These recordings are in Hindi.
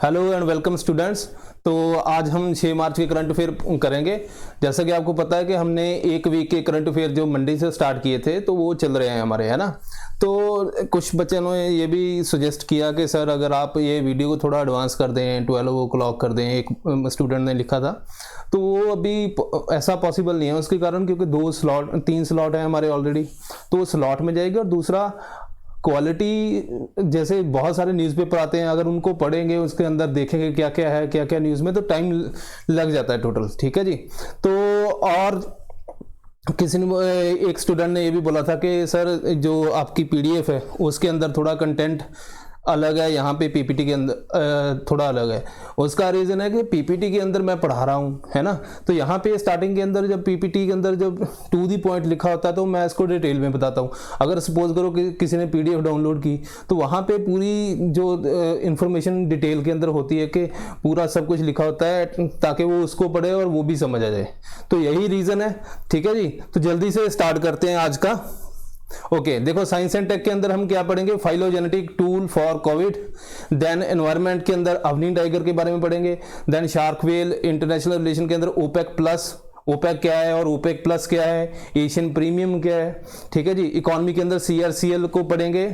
Hello and welcome students. तो आज हम 6 मार्च के करंट अफेयर करेंगे। जैसा कि आपको पता है कि हमने एक वीक के करंट अफेयर जो मंडे से स्टार्ट किए थे तो वो चल रहे हैं हमारे, है ना। तो कुछ बच्चों ने ये भी सजेस्ट किया कि सर अगर आप ये वीडियो को थोड़ा एडवांस कर दें, 12 o'clock कर दें, एक स्टूडेंट ने लिखा था। तो वो अभी ऐसा पॉसिबल नहीं है उसके कारण, क्योंकि 3 स्लॉट है हमारे ऑलरेडी, तो वो स्लॉट में जाएगी। और दूसरा क्वालिटी, जैसे बहुत सारे न्यूज़पेपर आते हैं, अगर उनको पढ़ेंगे उसके अंदर देखेंगे क्या क्या है, क्या क्या न्यूज़ में, तो टाइम लग जाता है टोटल। ठीक है जी। तो और किसी ने, एक स्टूडेंट ने ये भी बोला था कि सर जो आपकी पीडीएफ है उसके अंदर थोड़ा कंटेंट अलग है, यहाँ पे पीपीटी के अंदर थोड़ा अलग है। उसका रीज़न है कि पीपीटी के अंदर मैं पढ़ा रहा हूँ, है ना। तो यहाँ पे स्टार्टिंग के अंदर जब पीपीटी के अंदर जब टू दी पॉइंट लिखा होता है तो मैं इसको डिटेल में बताता हूँ। अगर सपोज करो कि किसी ने पीडीएफ डाउनलोड की तो वहाँ पे पूरी जो इंफॉर्मेशन डिटेल के अंदर होती है कि पूरा सब कुछ लिखा होता है ताकि वो उसको पढ़े और वो भी समझ आ जाए। तो यही रीज़न है। ठीक है जी। तो जल्दी से स्टार्ट करते हैं आज का। ओके, देखो साइंस एंड टेक के अंदर हम क्या पढ़ेंगे, phylogenetic tool for COVID. Then environment के अंदर अवनी टाइगर के बारे में पढ़ेंगे। Then shark whale. International relation के अंदर ओपेक प्लस, ओपेक क्या है और ओपेक प्लस क्या है, एशियन प्रीमियम क्या है। ठीक है जी। इकोनॉमी के अंदर सीआरसीएल को पढ़ेंगे।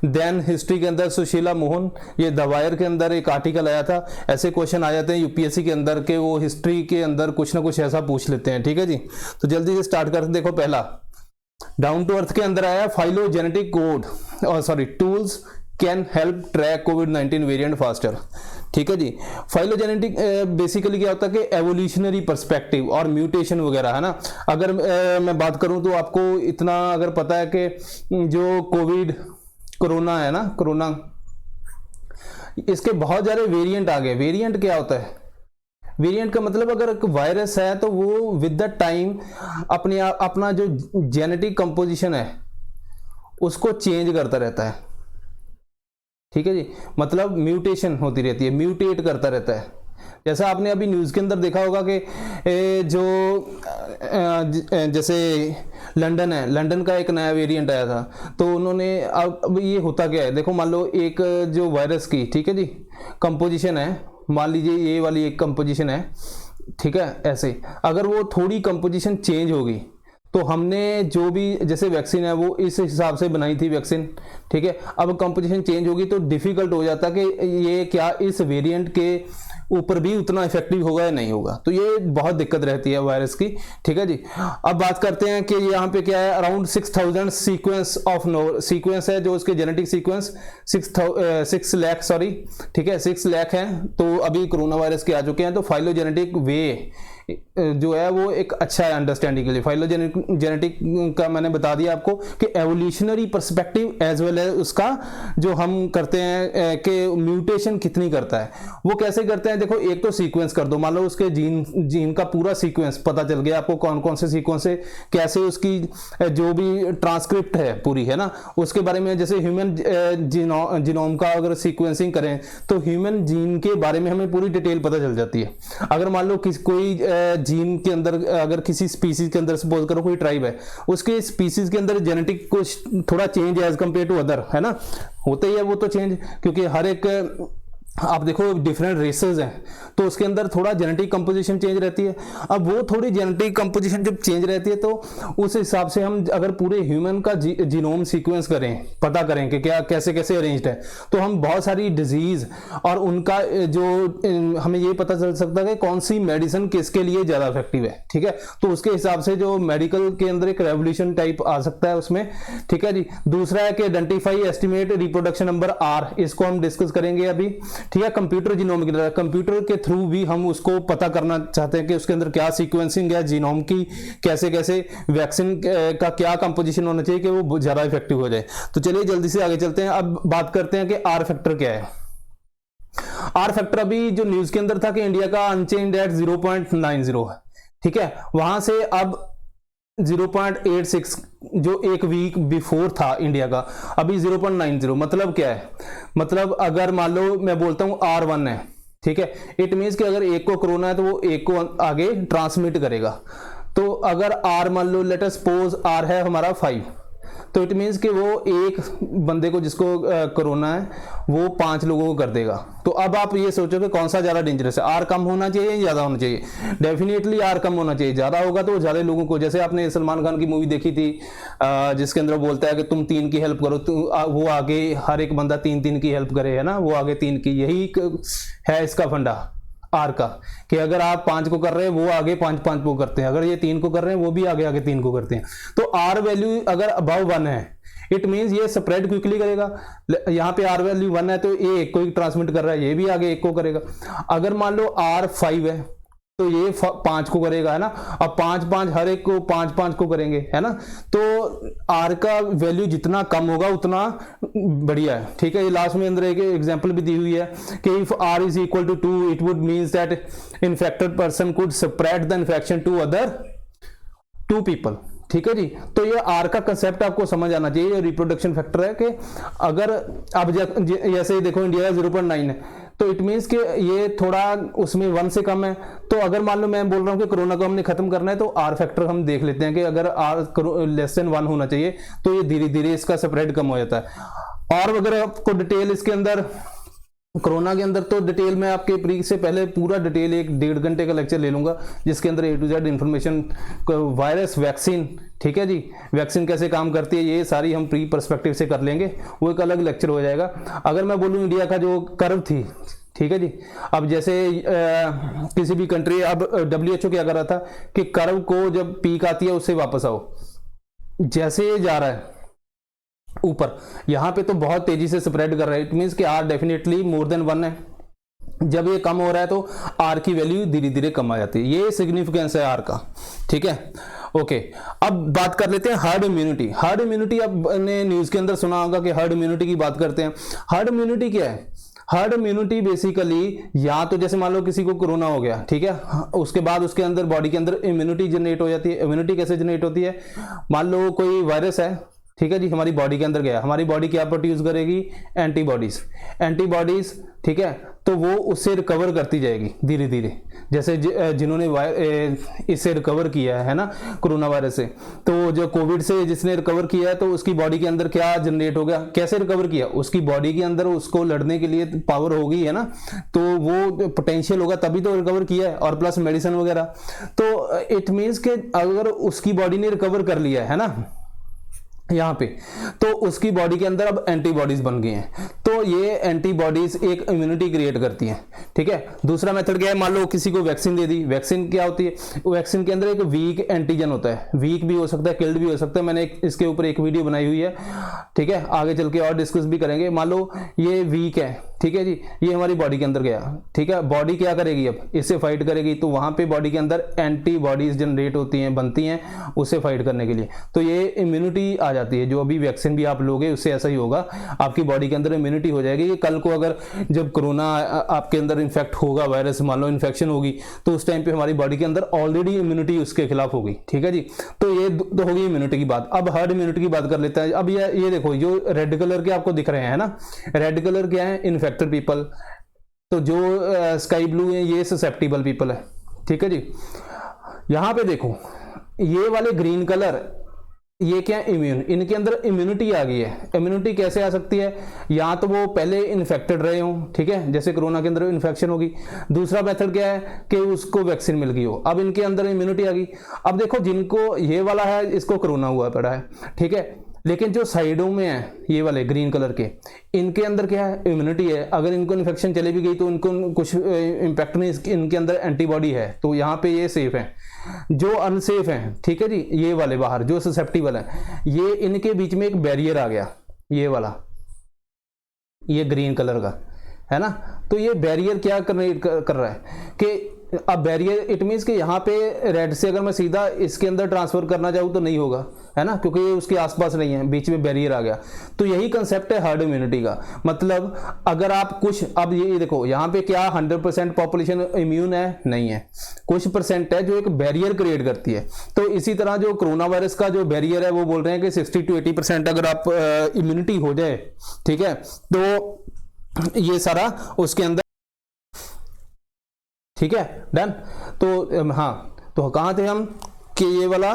देन हिस्ट्री के अंदर सुशीला मोहन, ये द वायर के अंदर एक आर्टिकल आया था। ऐसे क्वेश्चन आ जाते हैं यूपीएससी के अंदर के वो हिस्ट्री के अंदर कुछ ना कुछ ऐसा पूछ लेते हैं। ठीक है जी। तो जल्दी से स्टार्ट करते। देखो पहला डाउन टू अर्थ के अंदर आया phylogenetic code tools can help track covid variant faster. ठीक है जी। फाइलोजेनेटिक बेसिकली क्या होता है कि एवोल्यूशनरी पर्सपेक्टिव और म्यूटेशन वगैरह, है ना। अगर मैं बात करूं तो आपको इतना अगर पता है कि जो कोरोना है ना, कोरोना, इसके बहुत सारे वेरिएंट आ गए। वेरिएंट क्या होता है? वेरिएंट का मतलब अगर एक वायरस है तो वो विद द टाइम अपना जो जेनेटिक कंपोजिशन है उसको चेंज करता रहता है। ठीक है जी। मतलब म्यूटेशन होती रहती है, म्यूटेट करता रहता है। जैसा आपने अभी न्यूज़ के अंदर देखा होगा कि जैसे लंदन है, लंदन का एक नया वेरिएंट आया था। तो उन्होंने अब ये होता क्या है, देखो मान लो एक जो वायरस की, ठीक है जी, कंपोजिशन है, मान लीजिए ये वाली एक कंपोजिशन है, ठीक है। ऐसे अगर वो थोड़ी कंपोजिशन चेंज होगी तो हमने जो भी जैसे वैक्सीन है वो इस हिसाब से बनाई थी वैक्सीन, ठीक है। अब कंपोजिशन चेंज होगी तो डिफिकल्ट हो जाता कि ये क्या इस वेरिएंट के ऊपर भी उतना इफेक्टिव होगा या नहीं होगा। तो ये बहुत दिक्कत रहती है वायरस की। ठीक है जी। अब बात करते हैं कि यहाँ पे क्या है, अराउंड 6000 सीक्वेंस है जो उसके जेनेटिक सीक्वेंस 6 लाख, सॉरी, ठीक है, 6 लाख है। तो अभी कोरोना वायरस के आ चुके हैं। तो फाइलोजेनेटिक वे जो है वो एक अच्छा है अंडरस्टैंडिंग के लिए। फाइलोजेनेटिक का मैंने बता दिया आपको कि evolutionary perspective as well as उसका जो हम करते हैं कि म्यूटेशन कितनी करता है, वो कैसे करते हैं। देखो एक तो सीक्वेंस कर दो, मान लो उसके जीन का पूरा सीक्वेंस पता चल गया आपको, कौन कौन से सीक्वेंस है, कैसे उसकी जो भी ट्रांसक्रिप्ट है पूरी, है ना, उसके बारे में। जैसे ह्यूमन जीनोम का अगर सीक्वेंसिंग करें तो ह्यूमन जीन के बारे में हमें पूरी डिटेल पता चल जाती है। अगर मान लो कोई जीन के अंदर, अगर किसी स्पीसीज के अंदर सपोज करो कोई ट्राइब है, उसके स्पीसीज के अंदर जेनेटिक कुछ थोड़ा चेंज है एज कंपेयर टू अदर, है ना, होता ही है वो तो चेंज, क्योंकि हर एक आप देखो डिफरेंट रेसेस हैं तो उसके अंदर थोड़ा जेनेटिक कंपोजिशन चेंज रहती है। अब वो थोड़ी जेनेटिक कंपोजिशन जब चेंज रहती है तो उस हिसाब से हम अगर पूरे ह्यूमन का जीनोम सीक्वेंस करें, पता करें कि क्या कैसे कैसे अरेंज्ड है, तो हम बहुत सारी डिजीज और उनका जो हमें ये पता चल सकता है कि कौन सी मेडिसिन किसके लिए ज़्यादा इफेक्टिव है। ठीक है। तो उसके हिसाब से जो मेडिकल के अंदर एक रेवोल्यूशन टाइप आ सकता है उसमें। ठीक है जी। दूसरा है कि identify, estimate, reproduction number R, इसको हम डिस्कस करेंगे अभी। ठीक है। कंप्यूटर जीनोम की तरह, कंप्यूटर के थ्रू भी हम उसको पता करना चाहते हैं कि उसके अंदर क्या सीक्वेंसिंग है जीनोम की, कैसे कैसे वैक्सीन का क्या कंपोजिशन होना चाहिए कि वो ज्यादा इफेक्टिव हो जाए। तो चलिए जल्दी से आगे चलते हैं। अब बात करते हैं कि आर फैक्टर क्या है। आर फैक्टर अभी जो न्यूज के अंदर था कि इंडिया का अनचेंज्ड एट 0.90 है, ठीक है, वहां से अब 0.86 जो एक वीक बिफोर था इंडिया का, अभी 0.90। मतलब क्या है, मतलब अगर मान लो मैं बोलता हूं R1 है, ठीक है, इट मीन्स कि अगर एक को कोरोना है तो वो एक को आगे ट्रांसमिट करेगा। तो अगर R मान लो लेट अस सपोज R है हमारा 5, तो इट मीन्स कि वो एक बंदे को जिसको कोरोना है वो 5 लोगों को कर देगा। तो अब आप ये सोचो कि कौन सा ज़्यादा डेंजरस है, आर कम होना चाहिए या ज़्यादा होना चाहिए? डेफिनेटली आर कम होना चाहिए। ज़्यादा होगा तो ज़्यादा लोगों को, जैसे आपने सलमान खान की मूवी देखी थी जिसके अंदर वो बोलता है कि तुम 3 की हेल्प करो, तो वो आगे हर एक बंदा 3 की हेल्प करे, है ना, वो आगे 3 की। यही है इसका फंडा आर का, कि अगर आप 5 को कर रहे हैं वो आगे 5 को करते हैं, अगर ये 3 को कर रहे हैं वो भी आगे 3 को करते हैं। तो आर वैल्यू अगर अबव 1 है इट मीन्स ये स्प्रेड क्विकली करेगा। यहाँ पे आर वैल्यू 1 है तो ये 1 को ही ट्रांसमिट कर रहा है, ये भी आगे 1 को करेगा। अगर मान लो आर 5 है तो ये 5 को करेगा, है ना। अब 5 हर एक को 5 को करेंगे, है ना। तो आर का वैल्यू जितना कम होगा उतना बढ़िया है, ठीक है। ये लास्ट में अंदर एक एग्जांपल भी दी हुई है कि if R is equal to 2 it would means that infected person could spread the infection to other 2 people, ठीक है जी। तो ये आर का कंसेप्ट आपको समझ आना चाहिए। रिप्रोडक्शन फैक्टर है कि अगर अब जैसे देखो इंडिया का 0.9 है तो इट मीन्स कि ये थोड़ा उसमें 1 से कम है। तो अगर मान लो मैं बोल रहा हूं कि कोरोना को हमने खत्म करना है तो आर फैक्टर हम देख लेते हैं कि अगर आर लेस देन 1 होना चाहिए तो ये धीरे धीरे इसका स्प्रेड कम हो जाता है। और अगर आपको डिटेल इसके अंदर कोरोना के अंदर तो डिटेल में आपके प्री से पहले पूरा डिटेल 1-1.5 घंटे का लेक्चर ले लूंगा जिसके अंदर A to Z information, virus, vaccine, ठीक है जी, वैक्सीन कैसे काम करती है ये सारी हम प्री पर्सपेक्टिव से कर लेंगे, वो एक अलग लेक्चर हो जाएगा। अगर मैं बोलूँ इंडिया का जो कर्व थी, ठीक है जी, अब जैसे किसी भी कंट्री, अब WHO क्या कर रहा था कि कर्व को जब पीक आती है उससे वापस आओ, जैसे ये जा रहा है ऊपर, यहां पे तो बहुत तेजी से स्प्रेड कर रहा है। इट मींस कि आर डेफिनेटली मोर देन 1 है। जब ये कम हो रहा है तो आर की वैल्यू धीरे धीरे कम आ जाती है। ये सिग्निफिकेंस है आर का, ठीक है। ओके, अब बात कर लेते हैं हर्ड इम्यूनिटी। हर्ड इम्यूनिटी आपने न्यूज के अंदर सुना होगा कि हर्ड इम्यूनिटी की बात करते हैं। हर्ड इम्यूनिटी क्या है? हर्ड इम्यूनिटी बेसिकली या तो जैसे मान लो किसी को कोरोना हो गया, ठीक है, उसके बाद उसके अंदर बॉडी के अंदर इम्यूनिटी जनरेट हो जाती है। इम्यूनिटी कैसे जनरेट होती है? मान लो कोई वायरस है, ठीक है जी, हमारी बॉडी के अंदर गया, हमारी बॉडी क्या प्रोड्यूस करेगी? एंटीबॉडीज। एंटीबॉडीज, ठीक है, तो वो उससे रिकवर करती जाएगी धीरे धीरे। जैसे जिन्होंने इससे रिकवर किया है ना, कोरोना वायरस से, तो जो कोविड से जिसने रिकवर किया है तो उसकी बॉडी के अंदर क्या जनरेट हो गया? कैसे रिकवर किया? उसकी बॉडी के अंदर उसको लड़ने के लिए पावर होगी, है ना, तो वो पोटेंशियल होगा तभी तो रिकवर किया है, और प्लस मेडिसिन वगैरह। तो इट मीन्स कि अगर उसकी बॉडी ने रिकवर कर लिया है ना यहाँ पे, तो उसकी बॉडी के अंदर अब एंटीबॉडीज बन गई हैं। तो ये एंटीबॉडीज एक इम्यूनिटी क्रिएट करती हैं, ठीक है। दूसरा मेथड क्या है? मान लो किसी को वैक्सीन दे दी। वैक्सीन क्या होती है? वैक्सीन के अंदर एक वीक एंटीजन होता है, वीक भी हो सकता है, किल्ड भी हो सकता है। मैंने इसके ऊपर एक वीडियो बनाई हुई है, ठीक है, आगे चल के और डिस्कस भी करेंगे। मान लो ये वीक है, ठीक है जी, ये हमारी बॉडी के अंदर गया, ठीक है, बॉडी क्या करेगी? अब इससे फाइट करेगी, तो वहां पे बॉडी के अंदर एंटीबॉडीज जनरेट होती हैं, बनती हैं उससे फाइट करने के लिए। तो ये इम्यूनिटी आ जाती है। जो अभी वैक्सीन भी आप लोगे उससे ऐसा ही होगा, आपकी बॉडी के अंदर इम्यूनिटी हो जाएगी कि कल को अगर जब कोरोना आपके अंदर इन्फेक्ट होगा, वायरस मान लो इन्फेक्शन होगी, तो उस टाइम पे हमारी बॉडी के अंदर ऑलरेडी इम्यूनिटी उसके खिलाफ होगी, ठीक है जी। तो ये तो होगी इम्यूनिटी की बात। अब हर्ड इम्यूनिटी की बात कर लेते हैं। अब ये देखो, जो रेड कलर के आपको दिख रहे हैं ना, रेड कलर क्या है? Infected people. तो जो स्काई ब्लू है ये ससेप्टिबल पीपल है, ठीक है जी। यहां पे देखो ये वाले ग्रीन कलर, ये क्या है? इम्यून। इनके अंदर इम्यूनिटी आ गई है। इम्यूनिटी कैसे आ सकती है? या तो वो पहले इन्फेक्टेड रहे हों, ठीक है, जैसे कोरोना के अंदर इन्फेक्शन होगी। दूसरा मेथड क्या है कि उसको वैक्सीन मिल गई हो, अब इनके अंदर इम्यूनिटी आ गई। अब देखो जिनको ये वाला है इसको कोरोना हुआ पड़ा है, ठीक है, लेकिन जो साइडों में है ये वाले ग्रीन कलर के, इनके अंदर क्या है? इम्यूनिटी है। अगर इनको इन्फेक्शन चली भी गई तो इनको कुछ इम्पैक्ट नहीं, इनके अंदर एंटीबॉडी है, तो यहाँ पे ये सेफ है। जो अनसेफ है, ठीक है जी, ये वाले बाहर जो ससेप्टिबल है, ये इनके बीच में एक बैरियर आ गया, ये वाला, ये ग्रीन कलर का है ना। तो ये बैरियर क्या कर रहा है कि अब बैरियर, इट मीन्स कि यहाँ पे रेड से अगर मैं सीधा इसके अंदर ट्रांसफर करना चाहूँ तो नहीं होगा, है ना, क्योंकि ये उसके आसपास नहीं है, बीच में बैरियर आ गया। तो यही कंसेप्ट है हर्ड इम्यूनिटी का। मतलब अगर आप कुछ, अब ये देखो यहाँ पे क्या 100% पॉपुलेशन इम्यून है? नहीं है, कुछ परसेंट है जो एक बैरियर क्रिएट करती है। तो इसी तरह जो कोरोना वायरस का जो बैरियर है वो बोल रहे हैं कि 60 to 80% अगर आप इम्यूनिटी हो जाए, ठीक है, तो ये सारा उसके अंदर, ठीक है, डन। तो हाँ, तो कहाँ थे हम कि ये वाला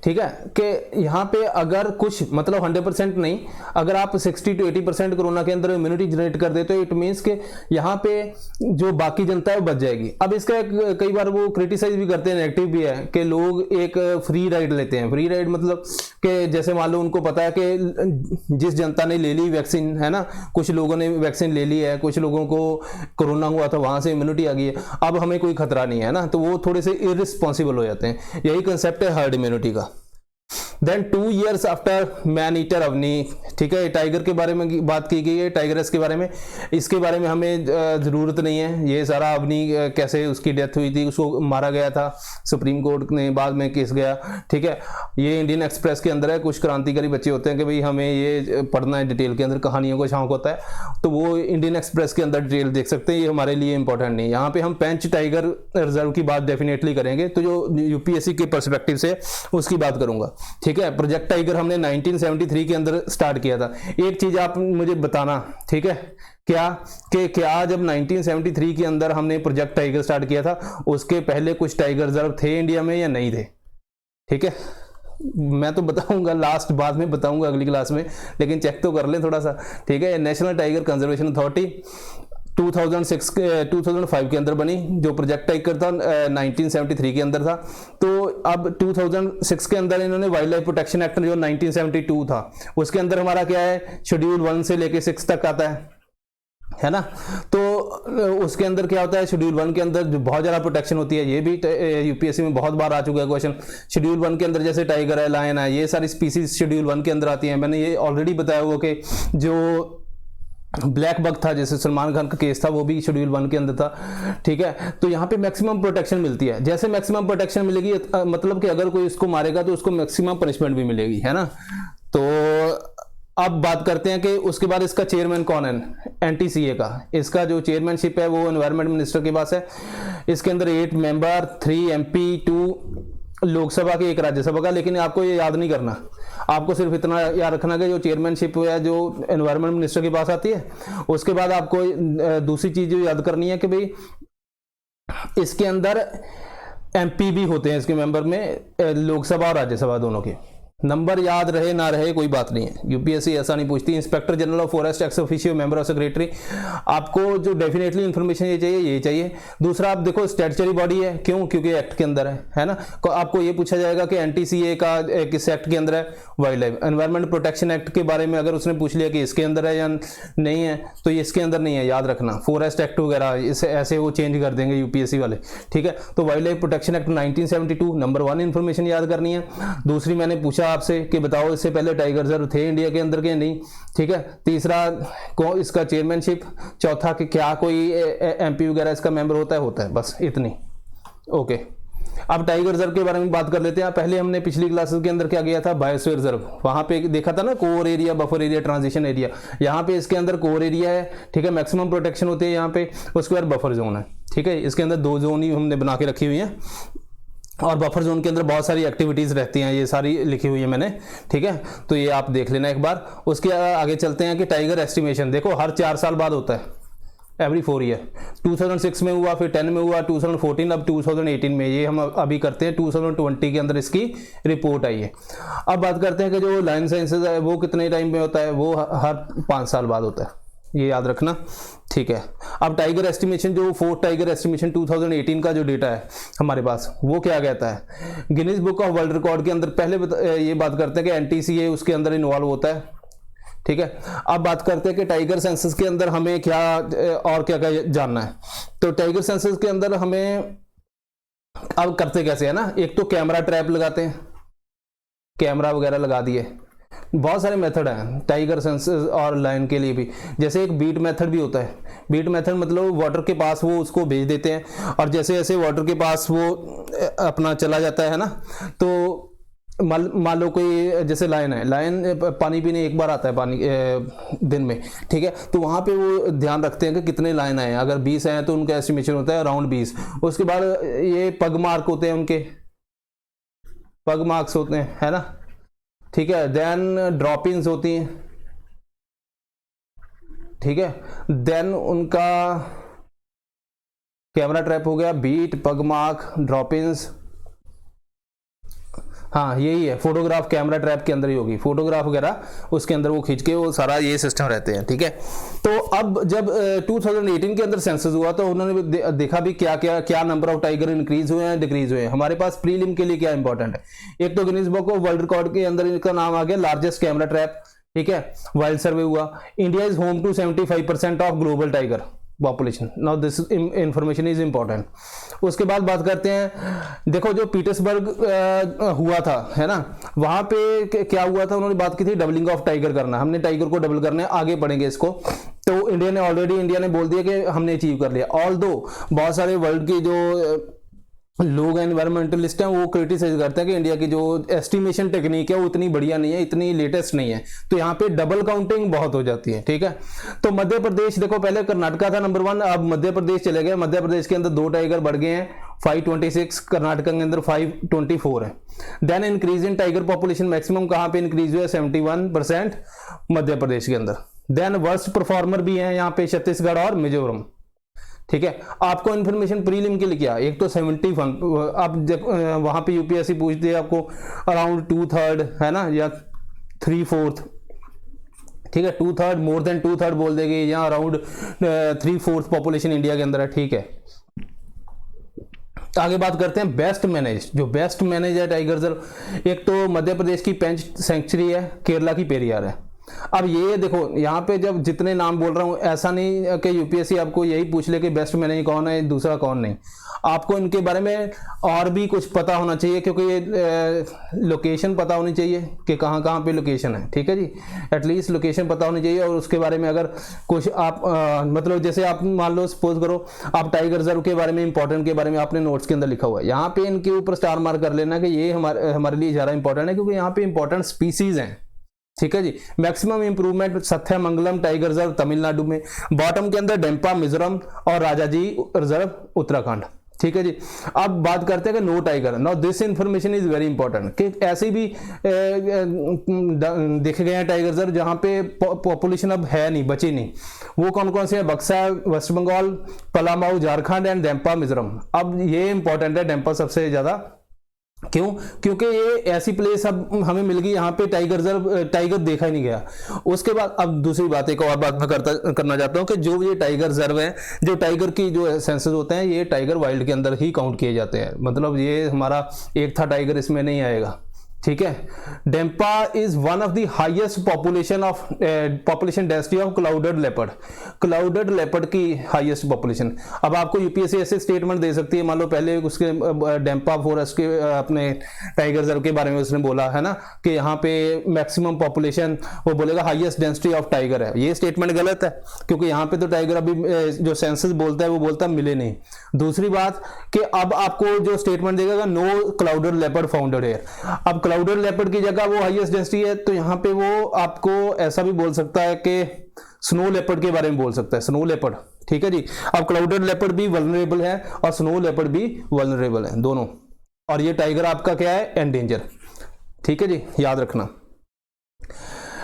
ठीक है, कि यहाँ पे अगर कुछ मतलब 100% नहीं, अगर आप 60 to 80% कोरोना के अंदर इम्यूनिटी जनरेट कर दे तो इट मीन्स कि यहाँ पे जो बाकी जनता है वो बच जाएगी। अब इसका कई बार वो क्रिटिसाइज भी करते हैं, नेगेटिव भी है कि लोग एक फ्री राइड लेते हैं। फ्री राइड मतलब कि जैसे मान लो उनको पता है कि जिस जनता ने ले ली वैक्सीन, है ना, कुछ लोगों ने वैक्सीन ले ली है, कुछ लोगों को कोरोना हुआ था वहां से इम्यूनिटी आ गई है, अब हमें कोई खतरा नहीं है ना, तो वो थोड़े से इररिस्पॉन्सिबल हो जाते हैं। यही कंसेप्ट है हर्ड इम्यूनिटी का। Then 2 years after man eater Avni, ठीक है, टाइगर के बारे में बात की गई है, टाइगरस के बारे में। इसके बारे में हमें ज़रूरत नहीं है, ये सारा अवनी कैसे उसकी डेथ हुई थी, उसको मारा गया था, सुप्रीम कोर्ट ने बाद में केस गया, ठीक है। ये इंडियन एक्सप्रेस के अंदर है। कुछ क्रांतिकारी बच्चे होते हैं कि भाई हमें ये पढ़ना है डिटेल के अंदर, कहानियों को शौक होता है, तो वो इंडियन एक्सप्रेस के अंदर डिटेल देख सकते हैं, ये हमारे लिए इंपॉर्टेंट नहीं है। यहाँ पे हम पेंच टाइगर रिजर्व की बात डेफिनेटली करेंगे, तो जो यूपीएससी के पर्सपेक्टिव से उसकी बात करूंगा, ठीक है। प्रोजेक्ट टाइगर हमने 1973 के अंदर स्टार्ट किया था। एक चीज आप मुझे बताना, ठीक है, क्या जब 1973 के अंदर हमने प्रोजेक्ट टाइगर स्टार्ट किया था उसके पहले कुछ टाइगर रिजर्व थे इंडिया में या नहीं थे? ठीक है, मैं तो बताऊंगा लास्ट, बाद में बताऊंगा अगली क्लास में, लेकिन चेक तो कर लें थोड़ा सा, ठीक है। नेशनल टाइगर कंजर्वेशन अथॉरिटी 2005 के अंदर बनी, जो प्रोजेक्ट टाइगर था 1973 के अंदर था। तो अब 2006 के अंदर इन्होंने वाइल्ड लाइफ प्रोटेक्शन एक्ट जो 1972 था उसके अंदर हमारा क्या है, शेड्यूल 1 से लेके 6 तक आता है ना। तो उसके अंदर क्या होता है, शेड्यूल 1 के अंदर जो बहुत ज़्यादा प्रोटेक्शन होती है, ये भी यूपीएससी में बहुत बार आ चुका है क्वेश्चन। शेड्यूल 1 के अंदर जैसे टाइगर है, लायन है, ये सारी स्पीसीज शेड्यूल 1 के अंदर आती हैं। मैंने ये ऑलरेडी बताया हुआ कि जो ब्लैक बग था, जैसे सलमान खान का केस था, वो भी शेड्यूल 1 के अंदर था, ठीक है। तो यहाँ पे मैक्सिमम प्रोटेक्शन मिलती है। जैसे मैक्सिमम प्रोटेक्शन मिलेगी मतलब कि अगर कोई इसको मारेगा तो उसको मैक्सिमम पनिशमेंट भी मिलेगी, है ना। तो अब बात करते हैं कि उसके बाद इसका चेयरमैन कौन है एनटीसीए का। इसका जो चेयरमैनशिप है वो एनवायरमेंट मिनिस्टर के पास है। इसके अंदर 8 मेंबर, 3 MP, 2 लोकसभा के, 1 राज्यसभा का। लेकिन आपको ये याद नहीं करना, आपको सिर्फ इतना याद रखना कि जो चेयरमैनशिप है जो एनवायरमेंट मिनिस्टर के पास आती है। उसके बाद आपको दूसरी चीज जो याद करनी है कि भाई इसके अंदर MP भी होते हैं इसके मेंबर में, लोकसभा और राज्यसभा दोनों के। नंबर याद रहे ना रहे कोई बात नहीं है, यूपीएससी ऐसा नहीं पूछती। Inspector general of forest ex officio member of secretary, आपको जो डेफिनेटली इन्फॉर्मेशन ये चाहिए। दूसरा आप देखो स्टैट्यूटरी बॉडी है, क्यों? क्योंकि एक्ट के अंदर है ना। आपको ये पूछा जाएगा कि एनटीसीए का किस एक्ट के अंदर है, wild life environment protection act के बारे में अगर उसने पूछ लिया कि इसके अंदर है या नहीं है, तो ये इसके अंदर नहीं है, याद रखना। फॉरेस्ट एक्ट वगैरह इसे ऐसे वो चेंज कर देंगे यूपीएससी वाले, ठीक है। तो wild life protection act 1972 number 1 information याद करनी है। दूसरी मैंने पूछा आपसे कि बताओ इससे पहले टाइगर रिजर्व थे इंडिया के अंदर के नहीं, ठीक है। तीसरा इसका चेयरमैनशिप। चौथा कि क्या कोई MP वगैरह इसका मेंबर होता है, बस इतनी। ओके, अब टाइगर रिजर्व के बारे में बात कर लेते हैं। पहले हमने पिछली क्लासेस के अंदर क्या किया था, बायोस्फीयर रिजर्व, वहां पे देखा था ना, core area, buffer area, transition area. यहाँ पे इसके अंदर कोर एरिया है, ठीक है, मैक्सिमम प्रोटेक्शन होती है यहाँ पे। उसके बाद बफर जोन है, ठीक है। इसके अंदर 2 जोन ही हमने बना के रखी हुई है, और बफर जोन के अंदर बहुत सारी एक्टिविटीज़ रहती हैं, ये सारी लिखी हुई है मैंने, ठीक है। तो ये आप देख लेना एक बार। उसके आगे चलते हैं कि टाइगर एस्टिमेशन देखो हर 4 साल बाद होता है, एवरी 4 ईयर। 2006 में हुआ, फिर 10 में हुआ, 2014, अब 2018 में। ये हम अभी करते हैं 2020 के अंदर इसकी रिपोर्ट आई है। अब बात करते हैं कि जो लाइन साइंसेज है वो कितने टाइम में होता है, वो हर 5 साल बाद होता है, ये याद रखना, ठीक है। अब टाइगर एस्टिमेशन, जो 4th टाइगर एस्टिमेशन 2018 का जो डेटा है हमारे पास, वो क्या कहता है, Guinness book of world record के अंदर पहले ये बात करते हैं कि एनटीसीए उसके अंदर इन्वॉल्व होता है, ठीक है। अब बात करते हैं कि टाइगर सेंसस के अंदर हमें क्या और क्या क्या जानना है। तो टाइगर सेंसस के अंदर हमें अब करते कैसे है ना, एक तो कैमरा ट्रैप लगाते हैं, कैमरा वगैरह लगा दिए। बहुत सारे मेथड हैं टाइगर सेंसस और लायन के लिए भी। जैसे एक बीट मेथड भी होता है। बीट मेथड मतलब वाटर के पास वो उसको भेज देते हैं, और जैसे जैसे वाटर के पास वो अपना चला जाता है ना, तो मान लो कोई जैसे लायन है, लायन पानी पीने एक बार आता है पानी दिन में, ठीक है। तो वहाँ पे वो ध्यान रखते हैं कि कितने लायन आए। अगर 20 हैं तो उनका एस्टिमेशन होता है अराउंड 20। उसके बाद ये पग मार्क होते हैं, उनके पग मार्क्स होते हैं, है ना, ठीक है। देन ड्रॉपिंग्स होती हैं, ठीक है। देन उनका कैमरा ट्रैप हो गया, बीट, पग मार्क, ड्रॉपिंग्स। हाँ यही है, फोटोग्राफ कैमरा ट्रैप के अंदर ही होगी, फोटोग्राफ वगैरह उसके अंदर वो खींच के वो सारा ये सिस्टम रहते हैं, ठीक है। तो अब जब 2018 के अंदर सेंसस हुआ तो उन्होंने देखा भी क्या नंबर ऑफ टाइगर इंक्रीज हुए हैं, डिक्रीज हुए हैं। हमारे पास प्रीलिम के लिए क्या इंपॉर्टेंट है, एक तो Guinness book of world record के अंदर इनका नाम आ गया लार्जेस्ट कैमरा ट्रैप, ठीक है, वाइल्ड सर्वे हुआ। India is home to 75% of global tiger population, now this information is important. उसके बाद बात करते हैं, देखो जो पीटर्सबर्ग हुआ था, है ना, वहां पे क्या हुआ था, उन्होंने बात की थी डबलिंग ऑफ टाइगर करना, हमने टाइगर को डबल करना है, आगे बढ़ेंगे इसको। तो इंडिया ने बोल दिया कि हमने अचीव कर लिया। ऑल दो बहुत सारे वर्ल्ड के जो लोग एनवायरमेंटलिस्ट हैं वो क्रिटिसाइज करते हैं कि इंडिया की जो एस्टिमेशन टेक्निक है वो इतनी बढ़िया नहीं है, इतनी लेटेस्ट नहीं है, तो यहाँ पे डबल काउंटिंग बहुत हो जाती है, ठीक है। तो मध्य प्रदेश, देखो पहले कर्नाटका था नंबर 1, अब मध्य प्रदेश चले गए। मध्य प्रदेश के अंदर 2 टाइगर बढ़ गए हैं, 526, कर्नाटका के अंदर 524 है। Then increase in tiger population maximum कहाँ पे इंक्रीज हुआ है, 71% मध्य प्रदेश के अंदर। देन वर्स्ट परफॉर्मर भी है यहाँ पे छत्तीसगढ़ और मिजोरम, ठीक है। आपको इन्फॉर्मेशन प्रीलिम के लिए क्या, एक तो 71, आप वहां पे यूपीएससी पूछती है आपको अराउंड 2/3 है ना, या 3/4, ठीक है, 2/3 मोर देन 2/3 बोल देगी, या अराउंड 3/4 पॉपुलेशन इंडिया के अंदर है, ठीक है। आगे बात करते हैं बेस्ट मैनेज, जो बेस्ट मैनेज है टाइगर रिजर्व, एक तो मध्य प्रदेश की पेंच सेंचुरी है, केरला की पेरियार है। अब ये देखो यहाँ पे जब जितने नाम बोल रहा हूँ, ऐसा नहीं कि यूपीएससी आपको यही पूछ ले कि बेस्ट मैनेज कौन है, दूसरा कौन नहीं, आपको इनके बारे में और भी कुछ पता होना चाहिए, क्योंकि ये लोकेशन पता होनी चाहिए कि कहाँ कहाँ पे लोकेशन है, ठीक है जी, एटलीस्ट लोकेशन पता होनी चाहिए। और उसके बारे में अगर कुछ आप मतलब जैसे आप मान लो सपोज करो आप टाइगर रिजर्व के बारे में, इंपॉर्टेंट के बारे में आपने नोट्स के अंदर लिखा हुआ है, यहाँ पे इनके ऊपर स्टार मार्क कर लेना कि ये हमारे लिए ज़्यादा इंपॉर्टेंट है, क्योंकि यहाँ पे इंपॉर्टेंट स्पीसीज हैं, ठीक है जी। Maximum improvement Sathyamangalam tiger reserve Tamil Nadu में, बॉटम के अंदर डेम्पा मिजोरम और राजाजी रिजर्व उत्तराखंड, ठीक है जी। अब बात करते हैं कि no tiger, now this information is very important कि ऐसे भी देखे गए हैं टाइगर रिजर्व जहां पे पॉपुलेशन अब है नहीं, बची नहीं, वो कौन कौन से हैं, बक्सा वेस्ट बंगाल, पलामऊ झारखंड एंड डेम्पा मिजोरम। अब ये इंपॉर्टेंट है डेम्पा सबसे ज्यादा, क्यों, क्योंकि ये ऐसी प्लेस अब हमें मिल गई यहाँ पे टाइगर देखा ही नहीं गया। उसके बाद अब दूसरी बात, एक और बात मैं करना चाहता हूँ कि जो ये टाइगर रिजर्व है, जो टाइगर की जो सेंसस होते हैं, ये टाइगर वाइल्ड के अंदर ही काउंट किए जाते हैं, मतलब ये हमारा एक था टाइगर इसमें नहीं आएगा, ठीक है। Dampa is one of the highest population density of clouded leopard की हाईएस्ट पॉपुलेशन। अब आपको यूपीएससी ऐसे स्टेटमेंट दे सकती है, मान लो पहले उसके डेम्पा फॉरेस्ट के अपने टाइगर रिजर्व के बारे में उसने बोला है ना कि यहाँ पे मैक्सिमम पॉपुलेशन, वो बोलेगा हाईएस्ट डेंसिटी ऑफ टाइगर है, ये स्टेटमेंट गलत है, क्योंकि यहाँ पे तो टाइगर अभी जो सेंसस बोलता है वो बोलता है मिले नहीं। दूसरी बात कि अब आपको जो स्टेटमेंट देगा no clouded leopard founded here, अब क्लाउडेड लेपर्ड की जगह वो हाईएस्ट डेंसिटी है, तो यहाँ पे वो आपको ऐसा भी बोल सकता है कि स्नो लेपर्ड के बारे में बोल सकता है, स्नो लेपर्ड, ठीक है जी। अब क्लाउडेड लेपर्ड भी वल्नरेबल है और स्नो लेपर्ड भी वल्नरेबल है दोनों, और ये टाइगर आपका क्या है, एंडेंजर, ठीक है जी, याद रखना।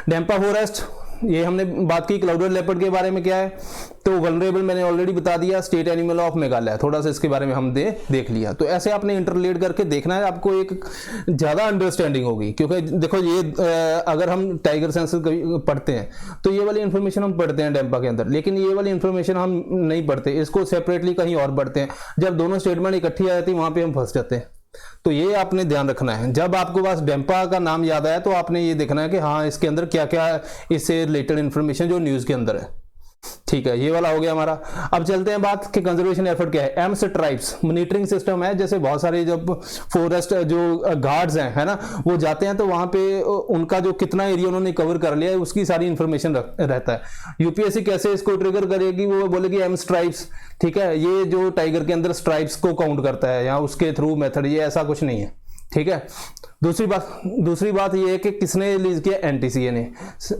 डेम्पा फॉरेस्ट, ये हमने बात की। क्लाउडेड लेपर्ड के बारे में क्या है, तो वल्नरेबल मैंने ऑलरेडी बता दिया, स्टेट एनिमल ऑफ मेघालय, थोड़ा सा इसके बारे में हम देख लिया। तो ऐसे आपने इंटरलेट करके देखना है, आपको एक ज़्यादा अंडरस्टैंडिंग होगी, क्योंकि देखो ये अगर हम टाइगर सेंसस पढ़ते हैं तो ये वाली इन्फॉर्मेशन हम पढ़ते हैं डेम्पा के अंदर, लेकिन ये वाली इन्फॉर्मेशन हम नहीं पढ़ते, इसको सेपरेटली कहीं और पढ़ते हैं। जब दोनों स्टेटमेंट इकट्ठी आ जाती है वहाँ पर हम फंस जाते हैं। तो ये आपने ध्यान रखना है, जब आपको पास डेम्पा का नाम याद आया तो आपने ये देखना है कि हाँ इसके अंदर क्या क्या इससे रिलेटेड इन्फॉर्मेशन जो न्यूज़ के अंदर है, ठीक है। ये वाला हो गया हमारा। अब चलते हैं बात कि कंजर्वेशन एफर्ट क्या है। एम्स ट्राइब्स मॉनिटरिंग सिस्टम है, जैसे बहुत सारे जब फॉरेस्ट जो गार्ड्स हैं, है ना, वो जाते हैं तो वहां पे उनका जो कितना एरिया उन्होंने कवर कर लिया है उसकी सारी इंफॉर्मेशन रहता है। यूपीएससी कैसे इसको ट्रिगर करेगी, वो बोलेगी एम्स ट्राइब्स, ठीक है, ये जो टाइगर के अंदर स्ट्राइप्स को काउंट करता है या उसके थ्रू मेथड, ये ऐसा कुछ नहीं है, ठीक है। दूसरी बात ये है कि किसने रिलीज किया, एनटीसीए ने।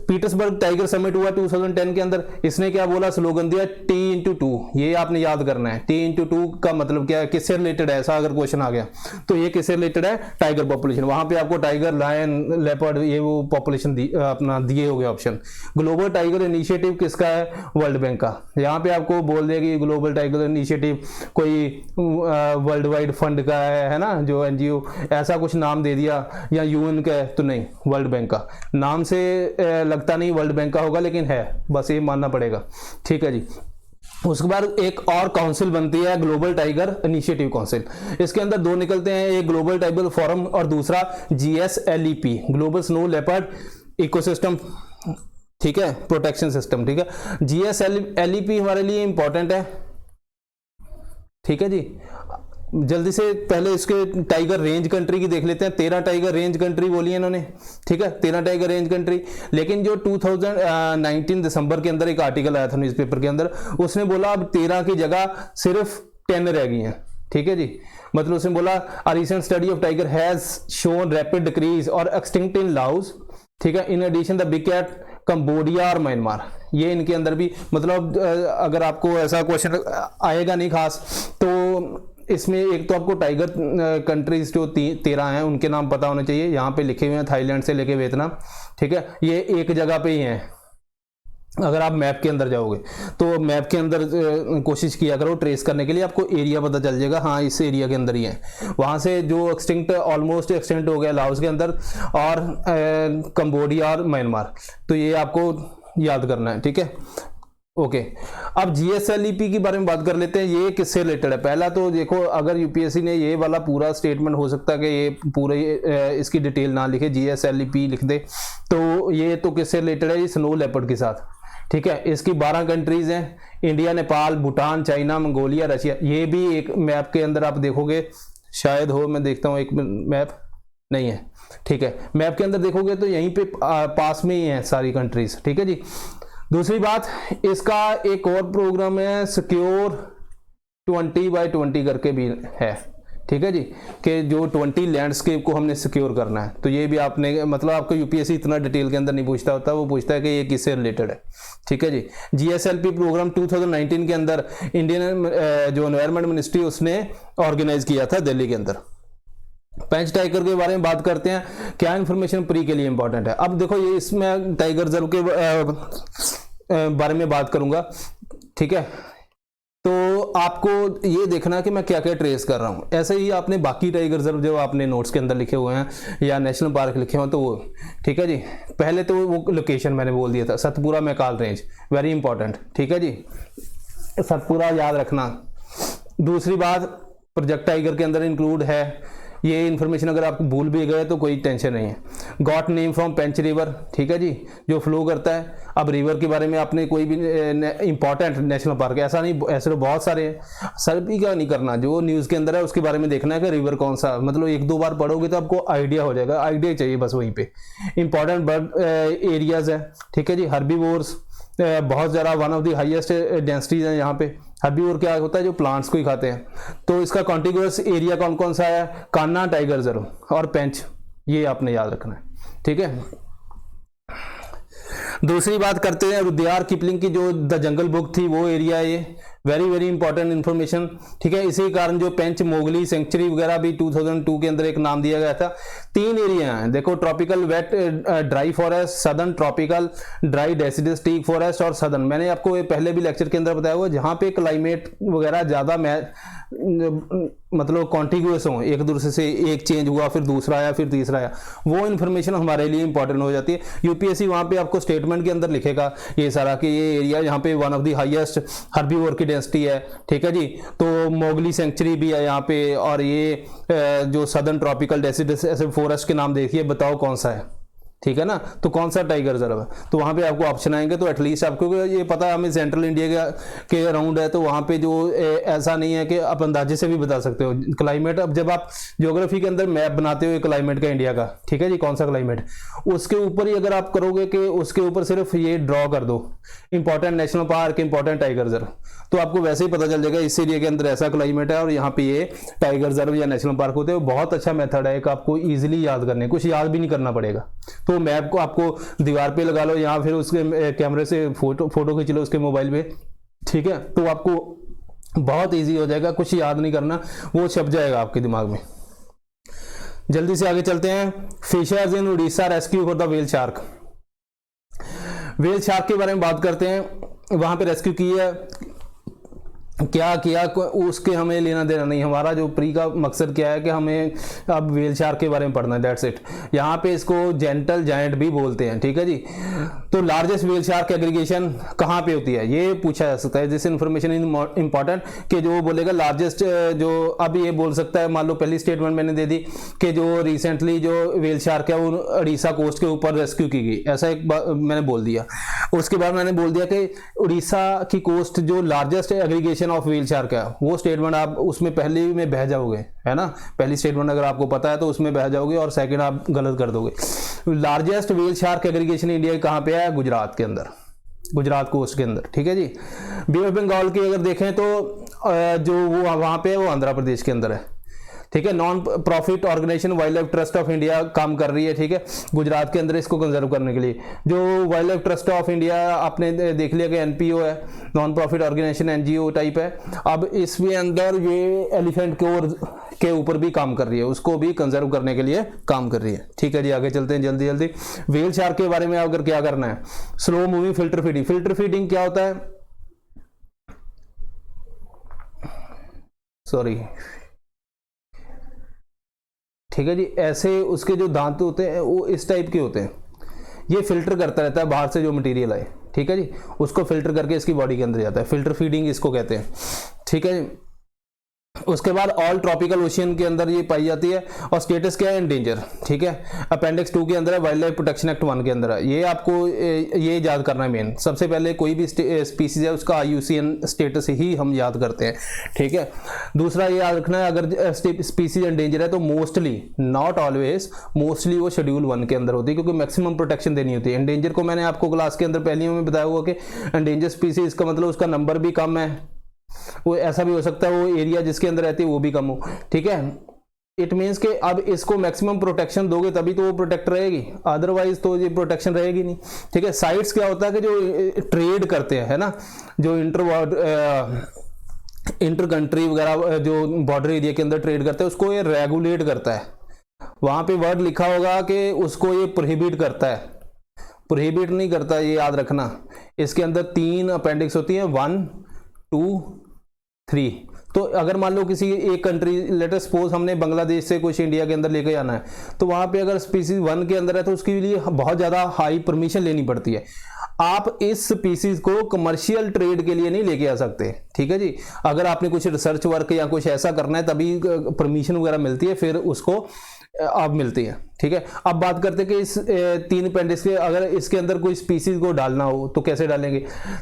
पीटर्सबर्ग टाइगर समिट हुआ 2010 के अंदर, इसने क्या बोला, स्लोगन दिया T/2, ये आपने याद करना है। T इंटू 2 का मतलब क्या है, किससे रिलेटेड है, ऐसा अगर क्वेश्चन आ गया तो ये किससे रिलेटेड है, टाइगर पॉपुलेशन। वहां पे आपको टाइगर, लायन, लेपर्ड ये वो पॉपुलेशन अपना दिए हो गए ऑप्शन। ग्लोबल टाइगर इनिशिएटिव किसका है, वर्ल्ड बैंक का। यहाँ पे आपको बोल दिया कि ग्लोबल टाइगर इनिशिएटिव कोई वर्ल्ड वाइड फंड का है ना, जो NGO, ऐसा कुछ नाम दे दिया, या UN का है, तो नहीं, वर्ल्ड बैंक का। नाम से लगता नहीं वर्ल्ड बैंक का होगा, लेकिन है, बस ये मानना पड़ेगा, ठीक है जी। उसके बाद एक और काउंसिल बनती है, ग्लोबल टाइगर इनिशिएटिव काउंसिल। इसके अंदर दो निकलते हैं, एक ग्लोबल टाइगर फोरम और दूसरा GSLEP, global snow leopard ecosystem, ठीक है, प्रोटेक्शन सिस्टम, ठीक है। GSLEP हमारे लिए इंपॉर्टेंट है, ठीक है जी। जल्दी से पहले इसके टाइगर रेंज कंट्री की देख लेते हैं। 13 टाइगर रेंज कंट्री बोली है इन्होंने, ठीक है, 13 टाइगर रेंज कंट्री। लेकिन जो 2019 दिसंबर के अंदर एक आर्टिकल आया था न्यूज़पेपर के अंदर, उसने बोला अब 13 की जगह सिर्फ 10 रह गई हैं, ठीक है जी। मतलब उसने बोला a recent study of tiger has shown rapid decrease और एक्सटिंक्ट इन लाओस, ठीक है, in addition the big cat Cambodia और म्यांमार। ये इनके अंदर भी, मतलब अगर आपको ऐसा क्वेश्चन आएगा नहीं खास, तो इसमें एक तो आपको टाइगर कंट्रीज जो 13 हैं उनके नाम पता होने चाहिए। यहाँ पे लिखे हुए हैं थाईलैंड से लेके वियतनाम, ठीक है, ये एक जगह पे ही हैं। अगर आप मैप के अंदर जाओगे तो मैप के अंदर कोशिश किया करो ट्रेस करने के लिए, आपको एरिया पता चल जाएगा, हाँ इस एरिया के अंदर ही है। वहाँ से जो एक्सटिंक्ट, ऑलमोस्ट एक्सटिंक्ट हो गया लाओस के अंदर, और कंबोडिया और म्यांमार, तो ये आपको याद करना है, ठीक है, ओके। अब GSLEP के बारे में बात कर लेते हैं, ये किससे रिलेटेड है। पहला तो देखो, अगर UPSC ने ये वाला पूरा स्टेटमेंट, हो सकता है कि ये पूरे इसकी डिटेल ना लिखे, GSLEP लिख दे, तो ये तो किससे रिलेटेड है, स्नो लेपर्ड के साथ, ठीक है। इसकी 12 कंट्रीज हैं, India, Nepal, Bhutan, China, Mongolia, Russia. ये भी एक मैप के अंदर आप देखोगे, शायद हो, मैं देखता हूँ एक मैप, नहीं है, ठीक है, मैप के अंदर देखोगे तो यहीं पे पास में ही है सारी कंट्रीज, ठीक है जी। दूसरी बात, इसका एक और प्रोग्राम है सिक्योर 20x20 करके भी है, ठीक है जी, कि जो 20 लैंडस्केप को हमने सिक्योर करना है। तो ये भी आपने, मतलब आपको UPSC इतना डिटेल के अंदर नहीं पूछता होता, वो पूछता है कि ये किससे रिलेटेड है, ठीक है जी। GSLP प्रोग्राम 2019 के अंदर इंडियन जो एनवायरमेंट मिनिस्ट्री उसने ऑर्गेनाइज किया था दिल्ली के अंदर। पेंच टाइगर के बारे में बात करते हैं, क्या इन्फॉर्मेशन प्री के लिए इंपॉर्टेंट है। अब देखो, ये इसमें टाइगर रिजर्व के बारे में बात करूंगा, ठीक है, तो आपको ये देखना है कि मैं क्या क्या ट्रेस कर रहा हूँ। ऐसे ही आपने बाकी टाइगर रिजर्व जो आपने नोट्स के अंदर लिखे हुए हैं या नेशनल पार्क लिखे हुए हैं, तो वो, ठीक है जी। पहले तो वो लोकेशन मैंने बोल दिया था, Satpura Maikal range, very important, ठीक है जी, सतपुरा याद रखना। दूसरी बात, प्रोजेक्ट टाइगर के अंदर इंक्लूड है, ये इन्फॉर्मेशन अगर आप भूल भी गए तो कोई टेंशन नहीं है। Got name from Pench river, ठीक है जी, जो फ्लो करता है। अब रिवर के बारे में आपने कोई भी इंपॉर्टेंट नेशनल पार्क, ऐसा नहीं, ऐसे तो बहुत सारे हैं, सभी का नहीं करना, जो न्यूज़ के अंदर है उसके बारे में देखना है कि रिवर कौन सा, मतलब 1-2 बार पढ़ोगे तो आपको आइडिया हो जाएगा, आइडिया चाहिए बस वहीं पे। इंपॉर्टेंट बर्ड एरियाज है, ठीक है जी। हर्बीवोर्स बहुत ज़्यादा, one of the highest densities है यहाँ पे। हर्बीवोर क्या होता है, जो प्लांट्स को ही खाते हैं। तो इसका कॉन्टिग्यूअस एरिया कौन कौन सा है, कान्हा टाइगर रिजर्व और पेंच, ये आपने याद रखना है, ठीक है। दूसरी बात करते हैं रुद्यार्ड किपलिंग की, जो द जंगल बुक थी, वो एरिया है ये, वेरी वेरी इंपॉर्टेंट इन्फॉर्मेशन, ठीक है। इसी कारण जो पेंच, मोगली सेंचुरी वगैरह भी 2002 के अंदर एक नाम दिया गया था। 3 एरिया हैं देखो, tropical wet dry forest, southern tropical dry deciduous teak forest और सदर्न। मैंने आपको पहले भी लेक्चर के अंदर बताया हुआ, जहाँ पे क्लाइमेट वगैरह ज़्यादा मतलब कॉन्टिग्यूअस हो, एक दूसरे से, एक चेंज हुआ फिर दूसरा आया फिर तीसरा आया, वो इन्फॉर्मेशन हमारे लिए इंपॉर्टेंट हो जाती है। UPSC वहाँ पे आपको स्टेटमेंट के अंदर लिखेगा ये सारा कि ये एरिया यहाँ पे one of the highest herbivore की डेंसिटी है, ठीक है जी। तो मोगली सेंचुरी भी है यहाँ पे, और ये जो सदर्न ट्रॉपिकल डेसिडस ऐसे फॉरेस्ट के नाम देखिए, बताओ कौन सा है, ठीक है ना। तो कौन सा टाइगर रिजर्व है, तो वहाँ पे आपको ऑप्शन आएंगे, तो एटलीस्ट आपको ये पता है हमें सेंट्रल इंडिया के अराउंड है, तो वहाँ पे जो ऐसा नहीं है कि आप अंदाजे से भी बता सकते हो क्लाइमेट। अब जब आप ज्योग्राफी के अंदर मैप बनाते हो क्लाइमेट का इंडिया का, ठीक है जी, कौन सा क्लाइमेट, उसके ऊपर ही अगर आप करोगे कि उसके ऊपर सिर्फ ये ड्रॉ कर दो important national park, important tiger reserve, तो आपको वैसे ही पता चल जाएगा इस एरिया के अंदर ऐसा क्लाइमेट है और यहाँ पे ये टाइगर रिजर्व या नेशनल पार्क होते हैं। बहुत अच्छा मेथड है एक, आपको इजीली याद करने, कुछ याद भी नहीं करना पड़ेगा। तो मैप को आपको दीवार पे लगा लो या फिर उसके कैमरे से फोटो खींच लो उसके मोबाइल पे, ठीक है, तो आपको बहुत इजी हो जाएगा, कुछ याद नहीं करना, वो छप जाएगा आपके दिमाग में। जल्दी से आगे चलते हैं। Fishers in Orissa rescue for the whale shark. Whale shark के बारे में बात करते हैं। वहां पे रेस्क्यू किया, क्या किया उसके हमें लेना देना नहीं। हमारा जो प्री का मकसद क्या है कि हमें अब व्हेल शार्क के बारे में पढ़ना है, दैट्स इट। यहाँ पे इसको जेंटल जायंट भी बोलते हैं, ठीक है जी। तो लार्जेस्ट व्हेल शार्क एग्रीगेशन कहाँ पे होती है, ये पूछा जा सकता है। दिस इन्फॉर्मेशन इज इंपॉर्टेंट कि जो बोलेगा लार्जेस्ट, जो अब ये बोल सकता है, मान लो पहली स्टेटमेंट मैंने दे दी कि जो रिसेंटली जो व्हेल शार्क है वो उड़ीसा कोस्ट के ऊपर रेस्क्यू की गई, ऐसा एक मैंने बोल दिया। उसके बाद मैंने बोल दिया कि उड़ीसा की कोस्ट जो largest aggregation of whale shark है, वो स्टेटमेंट आप उसमें पहले में बह जाओगे, है ना। पहली स्टेटमेंट अगर आपको पता है तो उसमें बह जाओगे और सेकंड आप गलत कर दोगे। Largest whale shark aggregation India कहां पे है, गुजरात के अंदर, गुजरात कोस्ट के अंदर, ठीक है जी। बे ऑफ बंगाल की अगर देखें तो जो वो वहां पे है वो आंध्र प्रदेश के अंदर है, ठीक है। Non profit organisation wildlife trust of India काम कर रही है, ठीक है, गुजरात के अंदर इसको कंजर्व करने के लिए। जो wildlife trust of India आपने देख लिया कि एनपीओ है, non profit organisation, NGO type है। अब इसके अंदर ये एलिफेंट के ऊपर भी काम कर रही है, उसको भी कंजर्व करने के लिए काम कर रही है, ठीक है जी। आगे चलते हैं जल्दी जल्दी। व्हेल शार्क के बारे में अगर क्या करना है, slow moving filter feeding. Filter feeding क्या होता है, सॉरी, ठीक है जी। ऐसे उसके जो दांत होते हैं वो इस टाइप के होते हैं, ये फिल्टर करता रहता है बाहर से जो मटेरियल आए, ठीक है जी, उसको फिल्टर करके इसकी बॉडी के अंदर जाता है। फिल्टर फीडिंग इसको कहते हैं, ठीक है जी। उसके बाद ऑल ट्रॉपिकल ओशियन के अंदर ये पाई जाती है। और स्टेटस क्या है, एंडेंजर, ठीक है। अपेंडिक्स 2 के अंदर है, वाइल्ड लाइफ प्रोटेक्शन एक्ट 1 के अंदर है। ये आपको ये याद करना है मेन। सबसे पहले कोई भी स्पीसीज है उसका IUCN स्टेटस ही हम याद करते हैं, ठीक है। दूसरा ये याद रखना है, अगर स्पीसीज एंडेंजर है तो मोस्टली, नॉट ऑलवेज, मोस्टली वो शेड्यूल 1 के अंदर होती है, क्योंकि मैक्सिमम प्रोटेक्शन देनी होती है। एंडेंजर को मैंने आपको क्लास के अंदर पहले में बताया हुआ कि एंडेंजर स्पीसीज का मतलब उसका नंबर भी कम है, वो ऐसा भी हो सकता है वो एरिया जिसके अंदर रहती है वो भी कम हो, ठीक है। इट मीन्स कि अब इसको मैक्सिमम प्रोटेक्शन दोगे तभी तो वो प्रोटेक्ट रहेगी, अदरवाइज तो ये प्रोटेक्शन रहेगी नहीं, ठीक है। साइट्स क्या होता है कि जो ट्रेड करते हैं, है ना, जो इंटर कंट्री वगैरह जो बॉर्डर एरिया के अंदर ट्रेड करते हैं, उसको ये रेगुलेट करता है। वहां पे वर्ड लिखा होगा कि उसको ये प्रोहिबिट करता है, प्रोहिबिट नहीं करता, ये याद रखना। इसके अंदर 3 अपेंडिक्स होती हैं, 1, 2, 3। तो अगर मान लो किसी एक कंट्री, लेट अस सपोज हमने बांग्लादेश से कुछ इंडिया के अंदर लेके जाना है, तो वहां पे अगर स्पीसीज 1 के अंदर है तो उसके लिए बहुत ज्यादा हाई परमिशन लेनी पड़ती है। आप इस स्पीसीज को कमर्शियल ट्रेड के लिए नहीं लेके आ सकते, ठीक है जी। अगर आपने कुछ रिसर्च वर्क या कुछ ऐसा करना है तभी परमिशन वगैरह मिलती है, फिर उसको अब मिलती है, ठीक है। अब बात करते हैं कि इस 3 अपेंडिक्स के अगर इसके अंदर कोई स्पीसीज को डालना हो तो कैसे डालेंगे।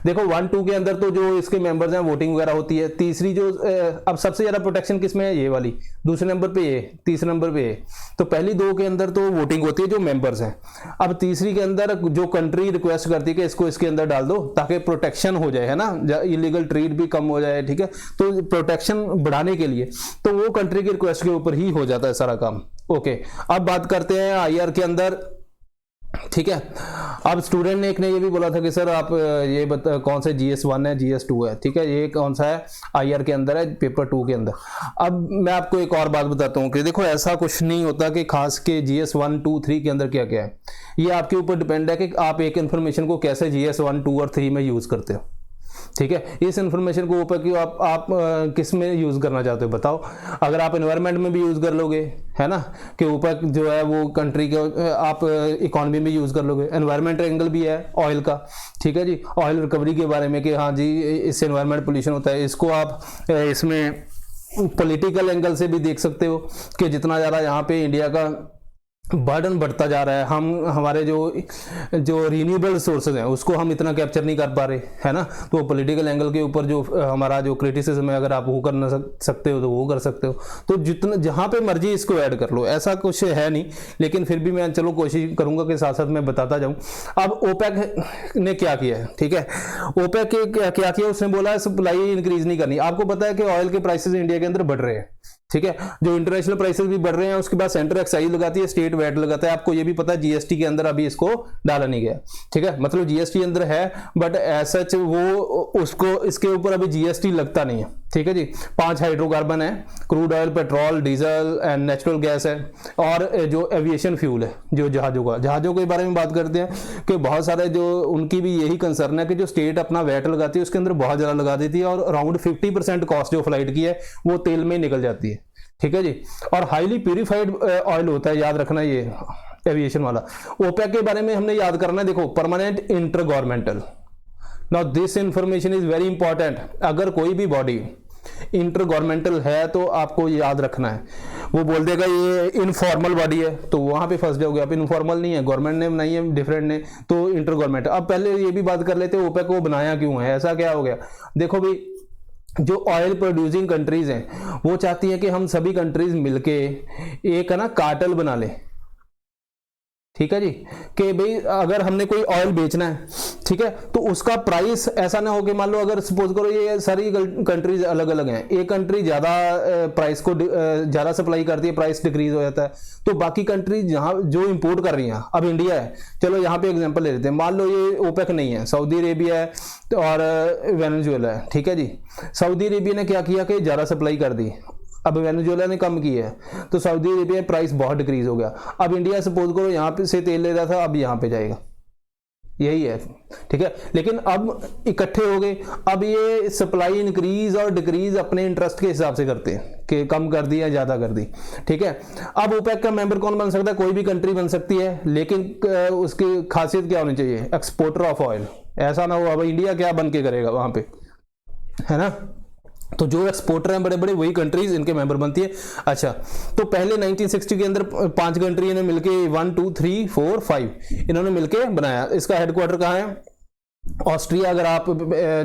देखो 1, 2 के अंदर तो जो इसके मेंबर्स हैं वोटिंग वगैरह होती है। तीसरी जो अब सबसे ज्यादा प्रोटेक्शन किसमें है, ये वाली। दूसरे नंबर पे ये, तीसरे नंबर पे ये। तो पहली 2 के अंदर तो वोटिंग होती है जो मेंबर्स हैं। अब तीसरी के अंदर जो कंट्री रिक्वेस्ट करती है कि इसको इसके अंदर डाल दो ताकि प्रोटेक्शन हो जाए, है ना, इलीगल ट्रेड भी कम हो जाए, ठीक है। तो प्रोटेक्शन बढ़ाने के लिए तो वो कंट्री की रिक्वेस्ट के ऊपर ही हो जाता है सारा काम। ओके, अब बात करते हैं IR के अंदर, ठीक है। अब स्टूडेंट ने एक ने ये भी बोला था कि सर आप ये बता कौन से GS1 है, GS2 है, ठीक है, ये कौन सा है, IR के अंदर है, पेपर 2 के अंदर। अब मैं आपको एक और बात बताता हूँ कि देखो ऐसा कुछ नहीं होता कि खास के GS1, 2, 3 के अंदर क्या क्या है। ये आपके ऊपर डिपेंड है कि आप एक इन्फॉर्मेशन को कैसे GS1, 2 और 3 में यूज करते हो, ठीक है। इस इंफॉर्मेशन को ऊपर की आप किस में यूज करना चाहते हो बताओ। अगर आप एनवायरनमेंट में भी यूज कर लोगे, है ना, कि ऊपर जो है वो कंट्री के आप इकोनॉमी में यूज कर लोगे। एनवायरनमेंट एंगल भी है ऑयल का, ठीक है जी, ऑयल रिकवरी के बारे में कि हाँ जी इससे एनवायरनमेंट पोल्यूशन होता है। इसको आप इसमें पॉलिटिकल एंगल से भी देख सकते हो कि जितना ज़्यादा यहाँ पे इंडिया का बर्डन बढ़ता जा रहा है, हम हमारे जो रिन्यूएबल सोर्सेज हैं उसको हम इतना कैप्चर नहीं कर पा रहे, है ना। तो पॉलिटिकल एंगल के ऊपर जो हमारा जो क्रिटिसिज्म है, अगर आप वो कर ना सकते हो तो वो कर सकते हो। तो जितना जहाँ पे मर्जी इसको ऐड कर लो, ऐसा कुछ है नहीं, लेकिन फिर भी मैं चलो कोशिश करूंगा कि साथ साथ मैं बताता जाऊं। अब ओपेक ने क्या किया है, ठीक है, ओपेक के क्या किया, उसने बोला सप्लाई इंक्रीज नहीं करनी। आपको पता है कि ऑयल के प्राइसेस इंडिया के अंदर बढ़ रहे हैं, ठीक है, जो इंटरनेशनल प्राइसेस भी बढ़ रहे हैं। उसके बाद सेंटर एक्साइज लगाती है, स्टेट वैट लगाता है। आपको ये भी पता है GST के अंदर अभी इसको डाला नहीं गया, ठीक है, मतलब GST अंदर है बट एज सच वो उसको इसके ऊपर अभी GST लगता नहीं है, ठीक है जी। 5 हाइड्रोकार्बन है, crude oil, petrol, diesel and natural gas है, और जो एविएशन फ्यूल है, जो जहाज़ों के बारे में बात करते हैं कि बहुत सारे जो उनकी भी यही कंसर्न है कि जो स्टेट अपना वैट लगाती है उसके अंदर बहुत ज़्यादा लगा देती है, और अराउंड 50% कॉस्ट जो फ्लाइट की है वो तेल में निकल जाती है, ठीक है जी। और हाईली प्यूरिफाइड ऑयल होता है, याद रखना ये एविएशन वाला। ओपेक के बारे में हमने याद करना है, देखो permanent inter governmental. Now this information is very important. अगर कोई भी बॉडी इंटर गवर्नमेंटल है तो आपको याद रखना है, वो बोल देगा ये इनफॉर्मल बॉडी है तो वहां पे फंस जाओगे आप। इनफॉर्मल नहीं है, गवर्नमेंट ने बनाई है, डिफरेंट ने, तो इंटर गवर्नमेंट। अब पहले ये भी बात कर लेते हैं ओपेक को बनाया क्यों है, ऐसा क्या हो गया। देखो भाई, जो ऑयल प्रोड्यूसिंग कंट्रीज हैं वो चाहती हैं कि हम सभी कंट्रीज मिलके एक है ना कार्टेल बना ले, ठीक है जी। कि भाई अगर हमने कोई ऑयल बेचना है, ठीक है, तो उसका प्राइस ऐसा ना हो कि मान लो अगर सपोज करो ये सारी कंट्रीज अलग अलग हैं, एक कंट्री ज्यादा प्राइस को ज्यादा सप्लाई करती है, प्राइस डिक्रीज हो जाता है, तो बाकी कंट्रीज जहां जो इंपोर्ट कर रही हैं, अब इंडिया है, चलो यहाँ पे एग्जांपल ले लेते हैं, मान लो ये ओपेक नहीं है, सऊदी अरेबिया है और वेनेजुएला है, ठीक है जी। सऊदी अरेबिया ने क्या किया कि ज्यादा सप्लाई कर दी, अब वेनेजुएला ने कम की है, तो सऊदी अरेबिया में प्राइस बहुत डिक्रीज हो गया। अब इंडिया सपोज करो यहाँ पे से तेल ले रहा था, अब यहाँ पे जाएगा, यही है, ठीक है। लेकिन अब इकट्ठे हो गए, अब ये सप्लाई इंक्रीज और डिक्रीज अपने इंटरेस्ट के हिसाब से करते हैं कि कम कर दी या ज्यादा कर दी, ठीक है। अब ओपेक का मेंबर कौन बन सकता है, कोई भी कंट्री बन सकती है, लेकिन उसकी खासियत क्या होनी चाहिए, एक्सपोर्टर ऑफ ऑयल। ऐसा ना हो अब इंडिया क्या बन के करेगा वहां पे, है ना। तो जो एक्सपोर्टर हैं बड़े बड़े वही कंट्रीज इनके मेंबर बनती है। अच्छा, तो पहले 1960 के अंदर 5 कंट्री ने मिलके 1 2 3 4 5 इन्होंने मिलके बनाया। इसका हेडक्वार्टर कहाँ है, ऑस्ट्रिया। अगर आप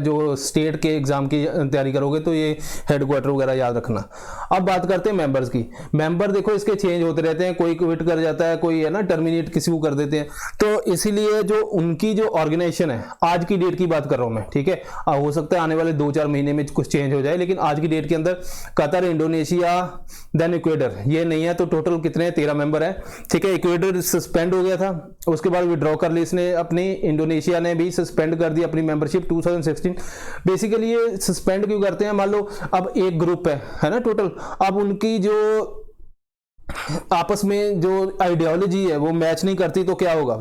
जो स्टेट के एग्जाम की तैयारी करोगे तो ये हेडक्वार्टर वगैरह याद रखना। अब बात करते हैं मेंबर्स की। मेंबर देखो इसके चेंज होते रहते हैं, कोई क्विट कर जाता है, कोई है ना टर्मिनेट किसी को कर देते हैं, तो इसीलिए जो उनकी जो ऑर्गेनाइजेशन है, आज की डेट की बात कर रहा हूं मैं, ठीक है। हो सकता है आने वाले 2-4 महीने में कुछ चेंज हो जाए, लेकिन आज की डेट के अंदर कतर, इंडोनेशिया, देन इक्वेडर, ये नहीं है, तो टोटल कितने 13 मेंबर है, ठीक है। इक्वेडर सस्पेंड हो गया था, उसके बाद विड्रॉ कर ली इसने अपनी, इंडोनेशिया ने भी सस्पेंड कर दी अपनी मेंबरशिप 2016। बेसिकली ये सस्पेंड क्यों करते हैं, मान लो अब एक ग्रुप है ना टोटल, अब उनकी जो आपस में जो आइडियोलॉजी है वो मैच नहीं करती तो क्या होगा,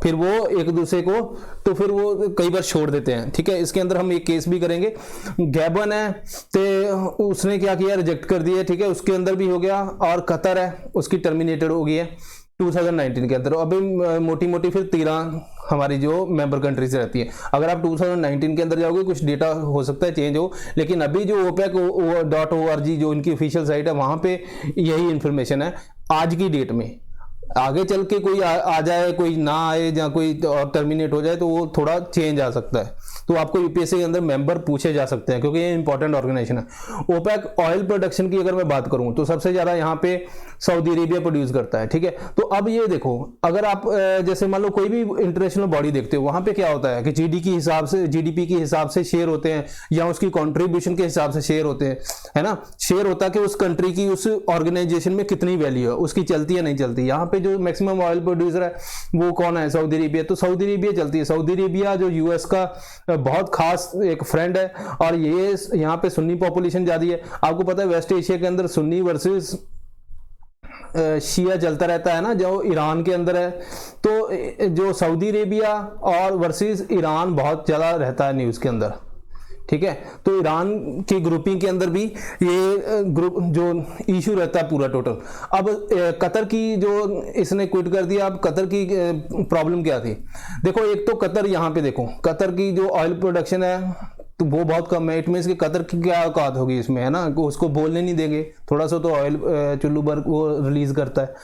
फिर वो एक दूसरे को, तो फिर वो कई बार छोड़ देते हैं, ठीक है। इसके अंदर हम एक केस भी करेंगे। गैबन है तो उसने क्या किया, रिजेक्ट कर दिया, ठीक है, उसके अंदर भी हो गया। और कतर है, उसकी टर्मिनेटेड हो गई है 2019 के अंदर। अभी मोटी मोटी फिर 13 हमारी जो मेंबर कंट्रीज रहती है। अगर आप 2019 के अंदर जाओगे कुछ डेटा हो सकता है चेंज हो, लेकिन अभी जो OPEC.org जो इनकी ऑफिशियल साइट है वहां पे यही इंफॉर्मेशन है आज की डेट में। आगे चल के कोई आ जाए, कोई ना आए, या कोई और टर्मिनेट हो जाए तो वो थोड़ा चेंज आ सकता है, तो आपको यूपीएससी के अंदर मेंबर पूछे जा सकते हैं, क्योंकि ये इंपॉर्टेंट ऑर्गेनाइजेशन है। ओपेक ऑयल प्रोडक्शन की अगर मैं बात करूं तो सबसे ज्यादा यहाँ पे सऊदी अरेबिया प्रोड्यूस करता है, ठीक है। तो अब ये देखो, अगर आप जैसे मान लो कोई भी इंटरनेशनल बॉडी देखते हो, वहां पे क्या होता है कि जीडीपी के हिसाब से शेयर होते हैं, या उसकी कॉन्ट्रीब्यूशन के हिसाब से शेयर होते हैं, है ना। शेयर होता है कि उस कंट्री की उस ऑर्गेनाइजेशन में कितनी वैल्यू है, उसकी चलती है नहीं चलती। यहाँ पे जो मैक्सिमम ऑयल प्रोड्यूसर है वो कौन है, सऊदी अरेबिया। तो सऊदी अरेबिया चलती है। सऊदी अरेबिया जो यूएस का बहुत खास एक फ्रेंड है, और ये यहाँ पे सुन्नी पॉपुलेशन ज्यादा है। आपको पता है वेस्ट एशिया के अंदर सुन्नी वर्सेस शिया चलता रहता है ना, जो ईरान के अंदर है। तो जो सऊदी अरेबिया और वर्सेस ईरान बहुत ज्यादा रहता है न्यूज के अंदर, ठीक है। तो ईरान की ग्रुपिंग के अंदर भी ये ग्रुप जो इशू रहता है पूरा टोटल। अब कतर की जो इसने क्विट कर दिया, अब कतर की प्रॉब्लम क्या थी, देखो एक तो कतर, यहाँ पे देखो कतर की जो ऑयल प्रोडक्शन है तो वो बहुत कम है। इट मीन्स कि कतर की क्या औकात होगी इसमें, है ना, उसको बोलने नहीं देंगे, थोड़ा सा तो ऑयल चुल्लू भर वो रिलीज करता है।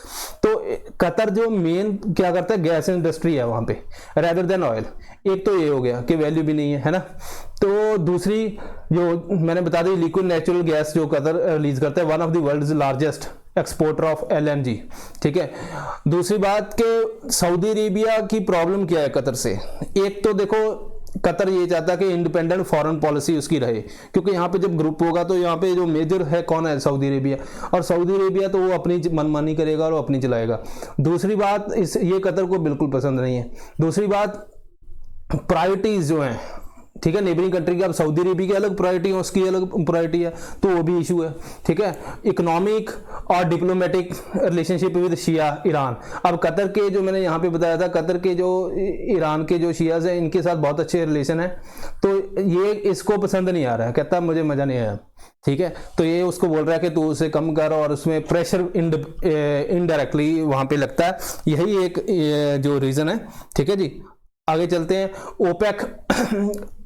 तो कतर जो मेन क्या करता है, गैस इंडस्ट्री है वहां पे रेदर देन ऑयल। एक तो ये हो गया कि वैल्यू भी नहीं है ना। तो दूसरी जो मैंने बता दी, लिक्विड नेचुरल गैस जो कतर रिलीज करता है, one of the world's largest exporter of LNG, ठीक है। दूसरी बात कि सऊदी अरेबिया की प्रॉब्लम क्या है कतर से, एक तो देखो कतर ये चाहता है कि इंडिपेंडेंट फॉरेन पॉलिसी उसकी रहे, क्योंकि यहाँ पे जब ग्रुप होगा तो यहाँ पे जो मेजर है कौन है, सऊदी अरेबिया। और सऊदी अरेबिया तो वो अपनी मनमानी करेगा और वो अपनी चलाएगा। दूसरी बात ये कतर को बिल्कुल पसंद नहीं है। दूसरी बात प्रायोरिटीज जो हैं, ठीक है, नेबरिंग कंट्री की, अब सऊदी अरेबिया की अलग प्रायोरिटी है, उसकी अलग प्रायोरिटी है, तो वो भी इशू है। ठीक है, इकोनॉमिक और diplomatic relationship with Shia Iran. अब कतर के जो मैंने यहाँ पे बताया था, कतर के जो ईरान के जो शियाज हैं इनके साथ बहुत अच्छे रिलेशन है, तो ये इसको पसंद नहीं आ रहा है, कहता मुझे मजा नहीं आया। ठीक है, तो ये उसको बोल रहा है कि तू उसे कम कर, और उसमें प्रेशर इनडायरेक्टली वहां पे लगता है, यही एक जो रीजन है। ठीक है जी, आगे चलते हैं। ओपेक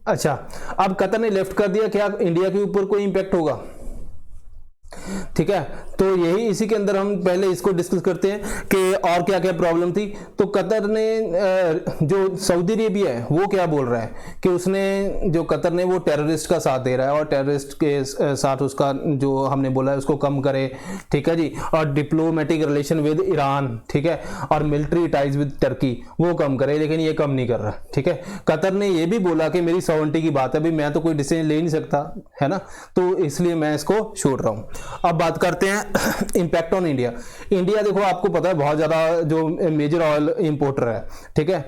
अच्छा, अब कतर ने लेफ्ट कर दिया, क्या इंडिया के ऊपर कोई इंपैक्ट होगा? ठीक है, तो यही इसी के अंदर हम पहले इसको डिस्कस करते हैं कि और क्या क्या प्रॉब्लम थी। तो कतर ने जो सऊदी अरेबिया है वो क्या बोल रहा है कि उसने जो कतर ने वो टेररिस्ट का साथ दे रहा है, और टेररिस्ट के साथ उसका जो हमने बोला है उसको कम करे। ठीक है जी, और डिप्लोमेटिक रिलेशन विद ईरान, ठीक है, और मिलिट्री टाइज विद टर्की वो कम करे, लेकिन ये कम नहीं कर रहा। ठीक है, कतर ने ये भी बोला कि मेरी सॉवरेनिटी की बात है, भाई मैं तो कोई डिसीजन ले नहीं सकता है ना, तो इसलिए मैं इसको छोड़ रहा हूं। अब बात करते हैं इंपैक्ट ऑन इंडिया। इंडिया देखो आपको पता है बहुत ज्यादा जो मेजर ऑयल इंपोर्टर है। ठीक है,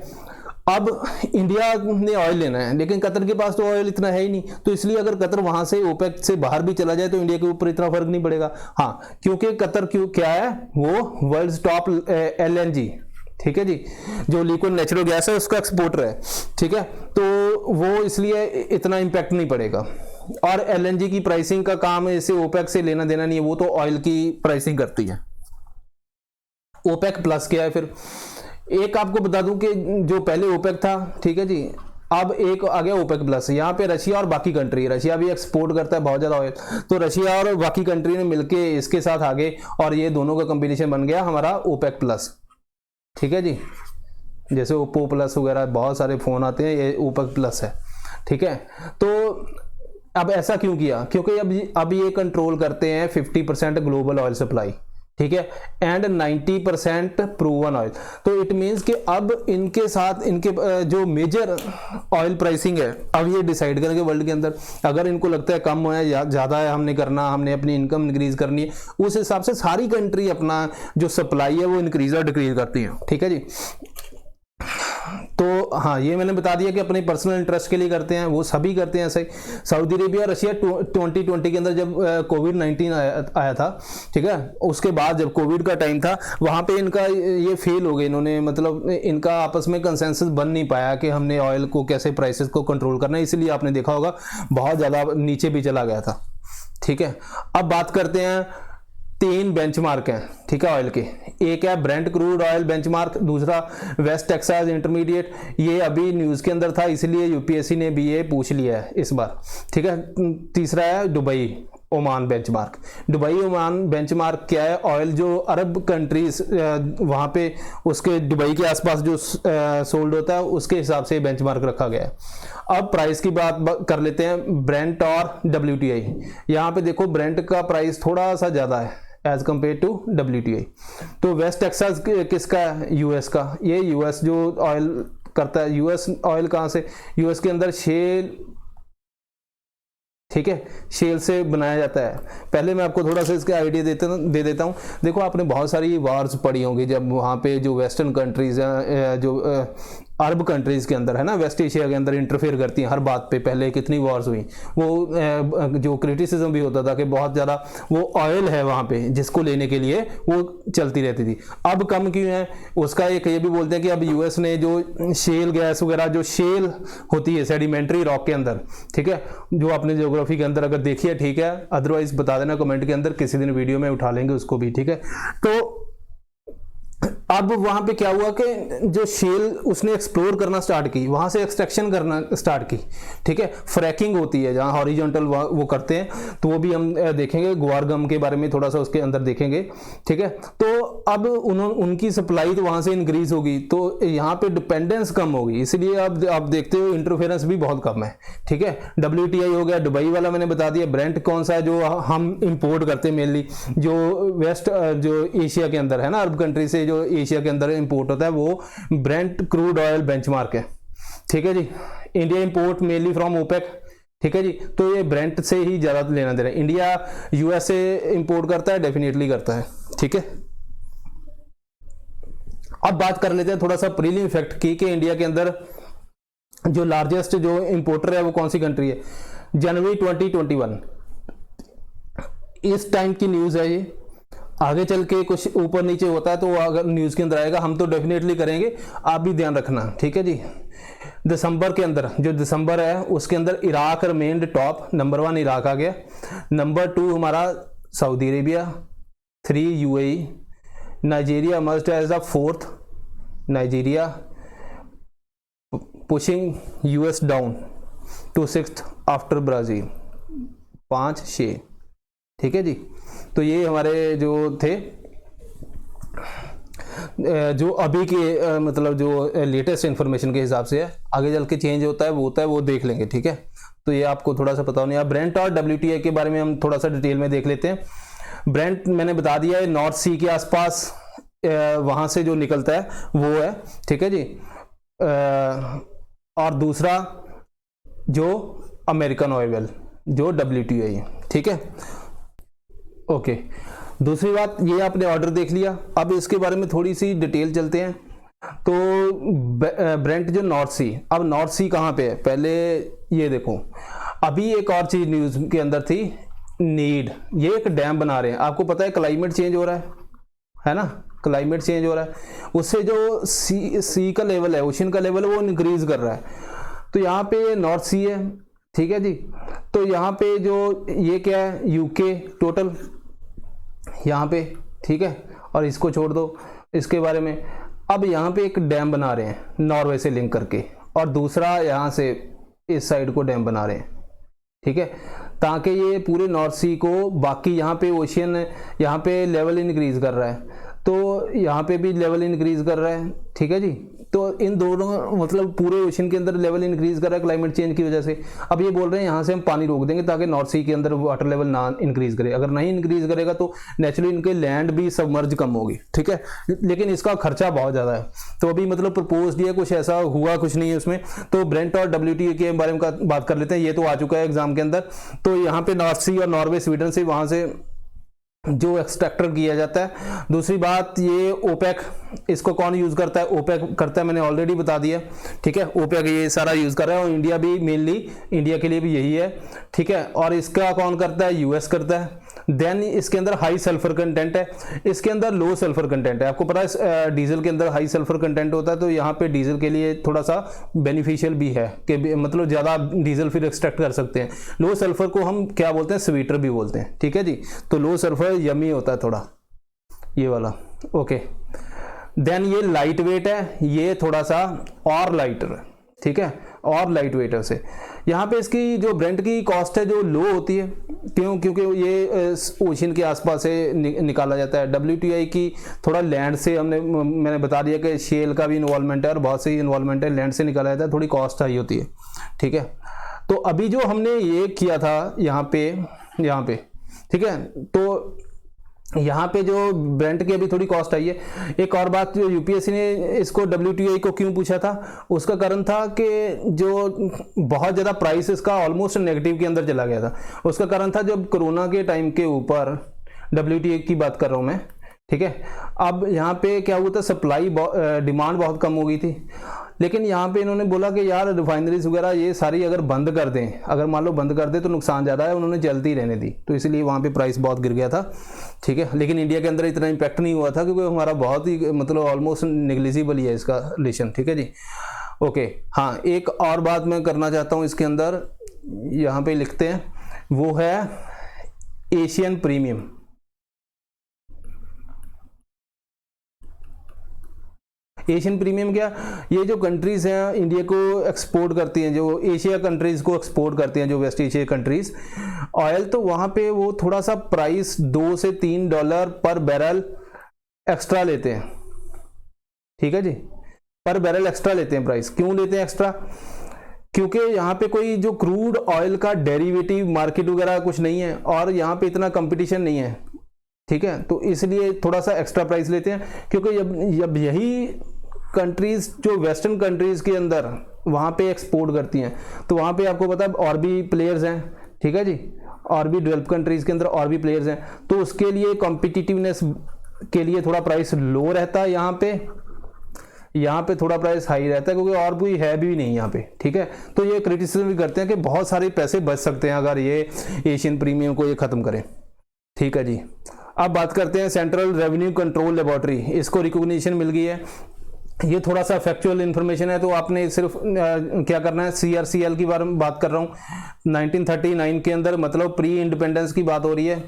अब इंडिया ने ऑयल लेना है, लेकिन कतर के पास तो ऑयल इतना है ही नहीं, तो इसलिए अगर कतर वहां से ओपेक से बाहर भी चला जाए तो इंडिया के ऊपर इतना फर्क नहीं पड़ेगा। हाँ, क्योंकि कतर क्या है, वो वर्ल्ड टॉप LNG, ठीक है जी, जो लिक्विड नेचुरल गैस है उसका एक्सपोर्टर है। ठीक है, तो वो इसलिए इतना इंपैक्ट नहीं पड़ेगा। और LNG की प्राइसिंग का काम इसे ओपेक से लेना देना नहीं है, वो तो ऑयल की प्राइसिंग करती है। ओपेक प्लस क्या है? फिर एक आपको बता दूं कि जो पहले ओपेक था, ठीक है जी, अब एक आ गया ओपेक प्लस। यहाँ पे रशिया और बाकी कंट्री, रशिया भी एक्सपोर्ट करता है बहुत ज्यादा ऑयल, तो रशिया और बाकी कंट्री ने मिलके इसके साथ आगे, और ये दोनों का कंबिनेशन बन गया हमारा ओपेक प्लस। ठीक है जी, जैसे ओप्पो प्लस वगैरह बहुत सारे फोन आते हैं, ये ओपेक प्लस है। ठीक है, तो अब ऐसा क्यों किया? क्योंकि अब ये कंट्रोल करते हैं 50% ग्लोबल ऑयल सप्लाई, ठीक है, एंड 90% प्रूवन ऑयल। तो इट मींस कि अब इनके साथ इनके जो मेजर ऑयल प्राइसिंग है, अब ये डिसाइड करेंगे वर्ल्ड के अंदर। अगर इनको लगता है कम है या ज़्यादा है, हमने अपनी इनकम इंक्रीज करनी है, उस हिसाब से सारी कंट्री अपना जो सप्लाई है वो इंक्रीज और डिक्रीज करती है। ठीक है जी, तो हाँ, ये मैंने बता दिया कि अपने पर्सनल इंटरेस्ट के लिए करते हैं, वो सभी करते हैं ऐसे। सऊदी अरेबिया रशिया 2020 के अंदर जब कोविड-19 आया था, ठीक है, उसके बाद जब कोविड का टाइम था, वहां पे इनका ये फेल हो गए, इन्होंने मतलब इनका आपस में कंसेंसस बन नहीं पाया कि हमने ऑयल को कैसे प्राइसेस को कंट्रोल करना है, इसलिए आपने देखा होगा बहुत ज्यादा नीचे भी चला गया था। ठीक है, अब बात करते हैं, 3 बेंचमार्क हैं, ठीक है, ऑयल के। एक है ब्रेंट क्रूड ऑयल बेंचमार्क, दूसरा वेस्ट टेक्सास इंटरमीडिएट, ये अभी न्यूज के अंदर था इसलिए यूपीएससी ने भी ये पूछ लिया है इस बार। ठीक है, तीसरा है Dubai Oman benchmark. Dubai Oman benchmark क्या है? ऑयल जो अरब कंट्रीज वहां पे उसके दुबई के आसपास जो सोल्ड होता है उसके हिसाब से बेंचमार्क रखा गया है। अब प्राइस की बात कर लेते हैं, ब्रेंट और WTI। यहाँ पे देखो ब्रेंट का प्राइस थोड़ा सा ज्यादा है एज कंपेयर टू WTI। तो वेस्ट टेक्सास किसका है? यूएस का। ये यूएस जो ऑयल करता है, यूएस ऑयल कहाँ से? यूएस के अंदर शेल, ठीक है, शेल से बनाया जाता है। पहले मैं आपको थोड़ा सा इसके आइडिया दे देता हूँ। देखो आपने बहुत सारी वॉर्स पढ़ी होंगी जब वहाँ पे जो वेस्टर्न कंट्रीज हैं, जो अरब कंट्रीज के अंदर है ना, वेस्ट एशिया के अंदर इंटरफेयर करती हैं हर बात पे। पहले कितनी वॉर्स हुई, वो जो क्रिटिसिज्म भी होता था कि बहुत ज़्यादा वो ऑयल है वहाँ पे जिसको लेने के लिए वो चलती रहती थी। अब कम क्यों है उसका एक ये भी बोलते हैं कि अब यूएस ने जो शेल गैस वगैरह, जो शेल होती है सेडिमेंट्री रॉक के अंदर, ठीक है, जो अपने ज्योग्राफी के अंदर अगर देखिए, ठीक है, अदरवाइज बता देना कमेंट के अंदर, किसी दिन वीडियो में उठा लेंगे उसको भी। ठीक है, तो अब वहां पे क्या हुआ कि जो शेल उसने एक्सप्लोर करना स्टार्ट की, वहां से एक्सट्रैक्शन करना स्टार्ट की। ठीक है, फ्रैकिंग होती है जहां हॉरिजॉन्टल वो करते हैं, तो वो भी हम देखेंगे, गुआरगम के बारे में थोड़ा सा उसके अंदर देखेंगे। ठीक है, तो अब उनकी सप्लाई तो वहां से इंक्रीज होगी, तो यहाँ पे डिपेंडेंस कम होगी, इसलिए अब आप देखते हो इंटरफेरेंस भी बहुत कम है। ठीक है, WTI हो गया, दुबई वाला मैंने बता दिया। ब्रेंट कौन सा है? जो हम इंपोर्ट करते हैं मेनली, जो वेस्ट जो एशिया के अंदर है ना, अरब कंट्री से जो एशिया के अंदर इंपोर्ट होता है, वो ब्रेंट क्रूड ऑयल बेंचमार्क है। ठीक है जी, India import mainly from OPEC. ठीक है जी, तो ये ब्रेंट से ही ज्यादा लेना देना है। इंडिया यूएस से इंपोर्ट करता है, डेफिनेटली करता है। ठीक है, अब बात कर लेते हैं थोड़ा सा प्रीलिम इफेक्ट की कि इंडिया के अंदर जो लार्जेस्ट जो इंपोर्टर है वो कौन सी कंट्री है, जनवरी 2021 इस टाइम की न्यूज़ है ये। आगे चल के कुछ ऊपर नीचे होता है तो अगर न्यूज़ के अंदर आएगा हम तो डेफिनेटली करेंगे, आप भी ध्यान रखना, ठीक है जी। दिसंबर के अंदर, जो दिसंबर है उसके अंदर Iraq remained top, number 1 Iraq आ गया, नंबर 2 हमारा Saudi Arabia, 3 UAE, Nigeria must as the 4th, Nigeria pushing US down to 6th after Brazil, 5-6, ठीक है जी। तो ये हमारे जो थे जो अभी के मतलब जो लेटेस्ट इन्फॉर्मेशन के हिसाब से है, आगे चल के चेंज होता है वो देख लेंगे, ठीक है। तो ये आपको थोड़ा सा पता होना है। ब्रेंट और WTI के बारे में हम थोड़ा सा डिटेल में देख लेते हैं। ब्रेंट मैंने बता दिया है, नॉर्थ सी के आसपास वहाँ से जो निकलता है वो है, ठीक है जी। और दूसरा जो अमेरिकन ऑयल जो WTI है, ठीक है, ओके। दूसरी बात, ये आपने ऑर्डर देख लिया, अब इसके बारे में थोड़ी सी डिटेल चलते हैं। तो ब्रेंट जो नॉर्थ सी, अब नॉर्थ सी कहाँ पे है, पहले ये देखो। अभी एक और चीज न्यूज के अंदर थी, नीड, ये एक डैम बना रहे हैं। आपको पता है क्लाइमेट चेंज हो रहा है ना, क्लाइमेट चेंज हो रहा है, उससे जो सी का लेवल है, ओशन का लेवल है, वो इंक्रीज कर रहा है। तो यहाँ पे नॉर्थ सी है, ठीक है जी। तो यहाँ पे जो ये क्या है, यूके टोटल यहाँ पे, ठीक है, और इसको छोड़ दो इसके बारे में। अब यहाँ पे एक डैम बना रहे हैं नॉर्वे से लिंक करके, और दूसरा यहाँ से इस साइड को डैम बना रहे हैं, ठीक है, ताकि ये पूरे नॉर्थ सी को, बाकी यहाँ पे ओशियन, यहाँ पे लेवल इंक्रीज कर रहा है, तो यहाँ पे भी लेवल इंक्रीज कर रहा है, ठीक है जी। तो इन दोनों मतलब पूरे ओशन के अंदर लेवल इंक्रीज कर रहा है क्लाइमेट चेंज की वजह से। अब ये बोल रहे हैं यहाँ से हम पानी रोक देंगे ताकि नॉर्थ सी के अंदर वाटर लेवल ना इंक्रीज करे। अगर नहीं इंक्रीज करेगा तो नेचुरली इनके लैंड भी सबमर्ज कम होगी, ठीक है, लेकिन इसका खर्चा बहुत ज़्यादा है। तो अभी मतलब प्रपोज है, कुछ ऐसा हुआ कुछ नहीं है उसमें। तो ब्रेंट और WTI के बारे में बात कर लेते हैं, ये तो आ चुका है एग्जाम के अंदर। तो यहाँ पे नॉर्थ सी और नॉर्वे स्वीडन से वहाँ से जो एक्सट्रैक्टर किया जाता है। दूसरी बात, ये ओपेक, इसको कौन यूज करता है, ओपेक करता है, मैंने ऑलरेडी बता दिया, ठीक है। ओपेक ये सारा यूज कर रहा है, और इंडिया भी मेनली, इंडिया के लिए भी यही है, ठीक है। और इसका कौन करता है, यूएस करता है। देन इसके अंदर हाई सल्फर कंटेंट है, इसके अंदर लो सल्फर कंटेंट है। आपको पता है डीजल के अंदर हाई सल्फर कंटेंट होता है, तो यहाँ पे डीजल के लिए थोड़ा सा बेनिफिशियल भी है कि मतलब ज़्यादा डीजल फिर एक्सट्रैक्ट कर सकते हैं। लो सल्फर को हम क्या बोलते हैं, स्वीटर भी बोलते हैं, ठीक है जी। तो लो सल्फर यमी होता है थोड़ा, ये वाला, ओके। देन ये लाइट वेट है, ये थोड़ा सा और लाइटर है, ठीक है, और लाइट वेट है उसे। यहाँ पे इसकी जो ब्रेंट की कॉस्ट है जो लो होती है, क्यों, क्योंकि ये ओशन के आसपास से निकाला जाता है। WTI की थोड़ा लैंड से, मैंने बता दिया कि शेल का भी इन्वॉल्वमेंट है और बहुत से इन्वॉल्वमेंट है, लैंड से निकाला जाता है, थोड़ी कॉस्ट हाई होती है, ठीक है। तो अभी जो हमने ये किया था यहाँ पे, ठीक है, तो यहाँ पे जो ब्रेंट की अभी थोड़ी कॉस्ट आई है। एक और बात, जो यूपीएससी ने इसको WTI को क्यों पूछा था, उसका कारण था कि जो बहुत ज़्यादा प्राइस इसका ऑलमोस्ट नेगेटिव के अंदर चला गया था। उसका कारण था जब कोरोना के टाइम के ऊपर, WTI की बात कर रहा हूँ मैं, ठीक है। अब यहाँ पे क्या हुआ था, सप्लाई डिमांड बहुत कम हो गई थी, लेकिन यहाँ पे इन्होंने बोला कि यार रिफाइनरीज वगैरह ये सारी अगर बंद कर दें, अगर मान लो बंद कर दें तो नुकसान ज़्यादा है, उन्होंने चलती रहने दी, तो इसलिए वहाँ पे प्राइस बहुत गिर गया था, ठीक है। लेकिन इंडिया के अंदर इतना इम्पैक्ट नहीं हुआ था क्योंकि हमारा बहुत ही मतलब ऑलमोस्ट नेग्लिजिबल ही है इसका रिलेशन, ठीक है जी, ओके। हाँ, एक और बात मैं करना चाहता हूँ इसके अंदर, यहाँ पे लिखते हैं, वो है एशियन प्रीमियम। एशियन प्रीमियम क्या, ये जो कंट्रीज हैं इंडिया को एक्सपोर्ट करती हैं, जो एशिया कंट्रीज को एक्सपोर्ट करती हैं, जो वेस्ट एशिया कंट्रीज ऑयल, तो वहाँ पे वो थोड़ा सा प्राइस $2 से $3 पर बैरल एक्स्ट्रा लेते हैं, ठीक है जी, पर बैरल एक्स्ट्रा लेते हैं। प्राइस क्यों लेते हैं एक्स्ट्रा, क्योंकि यहाँ पे कोई जो क्रूड ऑयल का डेरिवेटिव मार्केट वगैरह कुछ नहीं है, और यहाँ पे इतना कंपटीशन नहीं है, ठीक है, तो इसलिए थोड़ा सा एक्स्ट्रा प्राइस लेते हैं। क्योंकि जब यही कंट्रीज जो वेस्टर्न कंट्रीज के अंदर वहाँ पे एक्सपोर्ट करती हैं, तो वहाँ पे आपको पता है और भी प्लेयर्स हैं, ठीक है जी, और भी डेवलप कंट्रीज के अंदर और भी प्लेयर्स हैं, तो उसके लिए कॉम्पिटिटिवनेस के लिए थोड़ा प्राइस लो रहता है यहाँ पे, यहाँ पे थोड़ा प्राइस हाई रहता है क्योंकि और कोई है भी नहीं यहाँ पे, ठीक है। तो ये क्रिटिसिज्म भी करते हैं कि बहुत सारे पैसे बच सकते हैं अगर ये एशियन प्रीमियम को ये खत्म करें, ठीक है जी। अब बात करते हैं सेंट्रल रेवेन्यू कंट्रोल लेबोरेटरी, इसको रिकॉग्निशन मिल गई है। ये थोड़ा सा फैक्चुअल इन्फॉर्मेशन है, तो आपने सिर्फ क्या करना है, CRCL की बारे में बात कर रहा हूँ 1939 के अंदर, मतलब प्री इंडिपेंडेंस की बात हो रही है,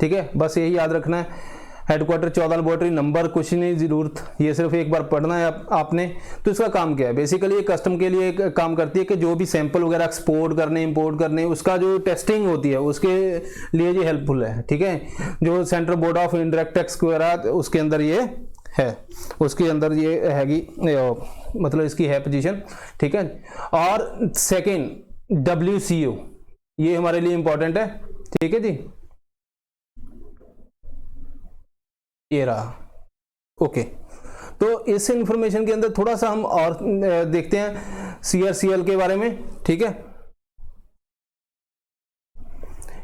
ठीक है। बस यही याद रखना है। हेडक्वार्टर 14 लेबोरेटरी, नंबर कुछ नहीं जरूरत, ये सिर्फ एक बार पढ़ना है आपने। तो इसका काम क्या है, बेसिकली ये कस्टम के लिए काम करती है कि जो भी सैंपल वगैरह एक्सपोर्ट करने इंपोर्ट करने उसका जो टेस्टिंग होती है उसके लिए ये हेल्पफुल है, ठीक है। जो central board of indirect tax वगैरह उसके अंदर ये है, उसके अंदर ये हैगी, मतलब इसकी है पोजीशन, ठीक है। और सेकंड WCO, ये हमारे लिए इंपॉर्टेंट है, ठीक है जी, ये रहा, ओके। तो इस इंफॉर्मेशन के अंदर थोड़ा सा हम और देखते हैं CRCL के बारे में, ठीक है।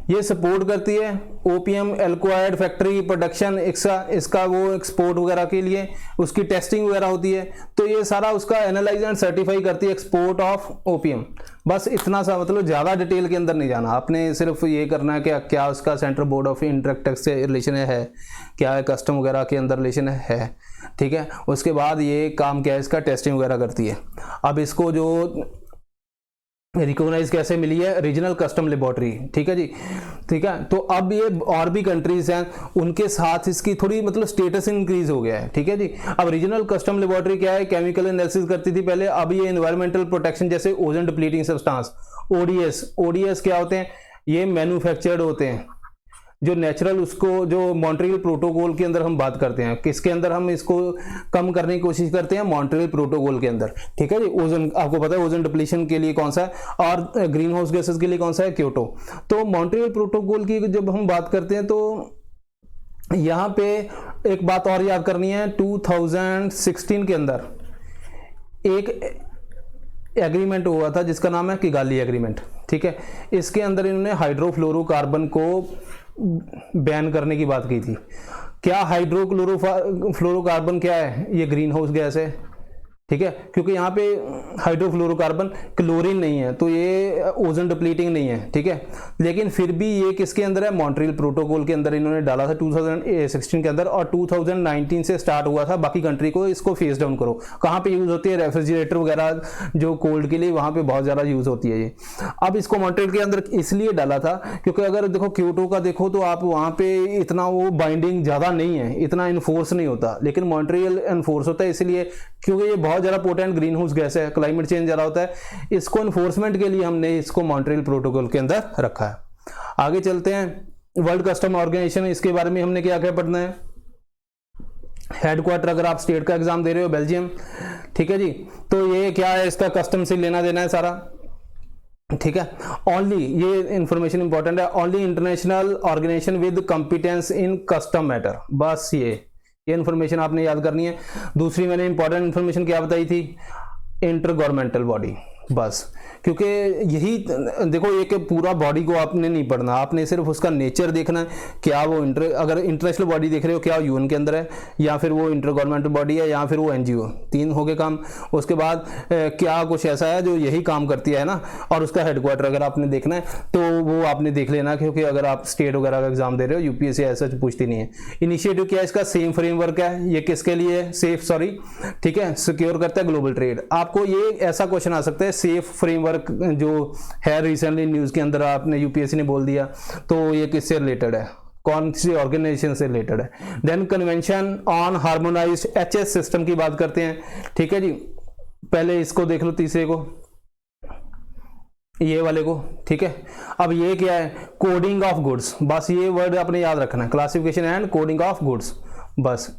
ये सपोर्ट करती है ओपीएम एल्कोहाइड फैक्ट्री प्रोडक्शन, इसका वो एक्सपोर्ट वगैरह के लिए उसकी टेस्टिंग वगैरह होती है। तो ये सारा उसका एनालाइज एंड सर्टिफाई करती है एक्सपोर्ट ऑफ ओपीएम। बस इतना सा, मतलब ज़्यादा डिटेल के अंदर नहीं जाना आपने, सिर्फ ये करना है कि क्या उसका central board of indirect tax से रिलेशन है, क्या है कस्टम वगैरह के अंदर रिलेशन है, ठीक है। उसके बाद ये काम क्या है, इसका टेस्टिंग वगैरह करती है। अब इसको जो रिकॉग्नाइज कैसे मिली है, रीजनल कस्टम लेबोरेटरी, ठीक है जी, ठीक है। तो अब ये और भी कंट्रीज हैं उनके साथ इसकी थोड़ी मतलब स्टेटस इंक्रीज हो गया है, ठीक है जी। अब रीजनल कस्टम लेबोरेटरी क्या है, केमिकल एनालिसिस करती थी पहले, अब ये एनवायरमेंटल प्रोटेक्शन जैसे ओजोन डिप्लीटिंग सब्सटेंस ODS क्या होते हैं, ये मैन्युफैक्चर्ड होते हैं जो नेचुरल, उसको जो मॉन्ट्रियल प्रोटोकॉल के अंदर हम बात करते हैं, किसके अंदर हम इसको कम करने की कोशिश करते हैं, मॉन्ट्रियल प्रोटोकॉल के अंदर, ठीक है जी। ओजोन आपको पता है ओजोन डिप्लीशन के लिए कौन सा है और ग्रीन हाउस गैसेस के लिए कौन सा है, क्योटो। तो मॉन्ट्रियल प्रोटोकॉल की जब हम बात करते हैं तो यहाँ पे एक बात और याद करनी है, 2016 के अंदर एक एग्रीमेंट हुआ था जिसका नाम है किगाली एग्रीमेंट, ठीक है। इसके अंदर इन्होंने हाइड्रोफ्लोरोकार्बन को बैन करने की बात की थी। क्या हाइड्रोफ्लोरोकार्बन क्या है, ये ग्रीन हाउस गैस है, ठीक है, क्योंकि यहाँ पे हाइड्रोफ्लोरोकार्बन क्लोरीन नहीं है तो ये ओजोन डिप्लीटिंग नहीं है, ठीक है। लेकिन फिर भी ये किसके अंदर है, मॉन्ट्रियल प्रोटोकॉल के अंदर इन्होंने डाला था 2016 के अंदर, और 2019 से स्टार्ट हुआ था बाकी कंट्री को इसको फेस डाउन करो। कहाँ पे यूज होती है, रेफ्रिजरेटर वगैरह जो कोल्ड के लिए, वहाँ पे बहुत ज़्यादा यूज होती है ये। अब इसको मॉन्ट्रियल के अंदर इसलिए डाला था क्योंकि अगर देखो क्योटो का देखो तो आप वहाँ पे इतना वो बाइंडिंग ज़्यादा नहीं है, इतना इन्फोर्स नहीं होता, लेकिन मॉन्ट्रियल इन्फोर्स होता है इसलिए क्योंकि ये बहुत ज़्यादा पोटेंट ग्रीन हाउस गैस है, क्लाइमेट चेंज ज़्यादा होता है, इसको इन्फोर्समेंट के लिए हमने इसको मॉन्ट्रियल प्रोटोकॉल के अंदर रखा है। आगे चलते हैं, वर्ल्ड कस्टम ऑर्गेनाइजेशन, इसके बारे में हमने क्या क्या पढ़ना है। हेडक्वार्टर, अगर आप स्टेट का एग्जाम दे रहे हो बेल्जियम, ठीक है जी, तो ये क्या है, इसका कस्टम से लेना देना है सारा, ठीक है। ओनली, ये इंफॉर्मेशन इंपॉर्टेंट है, only international organization with competence in custom matter, बस ये इंफॉर्मेशन आपने याद करनी है। दूसरी मैंने इंपॉर्टेंट इंफॉर्मेशन क्या बताई थी, इंटर गवर्नमेंटल बॉडी, बस, क्योंकि यही देखो एक पूरा बॉडी को आपने नहीं पढ़ना, आपने सिर्फ उसका नेचर देखना है, क्या वो अगर इंटरनेशनल बॉडी देख रहे हो, क्या यूएन के अंदर है, या फिर वो इंटर गवर्नमेंटल बॉडी है, या फिर वो NGO, 3 हो गए काम। उसके बाद क्या कुछ ऐसा है जो यही काम करती है ना, और उसका हेडक्वार्टर अगर आपने देखना है तो वो आपने देख लेना, क्योंकि अगर आप स्टेट वगैरह का एग्जाम दे रहे हो UPSC ऐसा पूछती नहीं है। इनिशिएटिव क्या है इसका, सेम फ्रेमवर्क है, ये किसके लिए है, ठीक है, सिक्योर करता है ग्लोबल ट्रेड। आपको ये ऐसा क्वेश्चन आ सकता है, सेफ फ्रेमवर्क जो है रिसेंटली न्यूज के अंदर आपने UPSC ने बोल दिया, तो ये किससे रिलेटेड है, कौन सी ऑर्गेनाइजेशन से रिलेटेड है। Then convention on harmonized HS system की बात करते हैं, ठीक है जी। पहले इसको देख लो, तीसरे को, ये वाले को, ठीक है। अब ये क्या है, कोडिंग ऑफ गुड्स, बस ये वर्ड आपने याद रखना है, classification and coding of goods, बस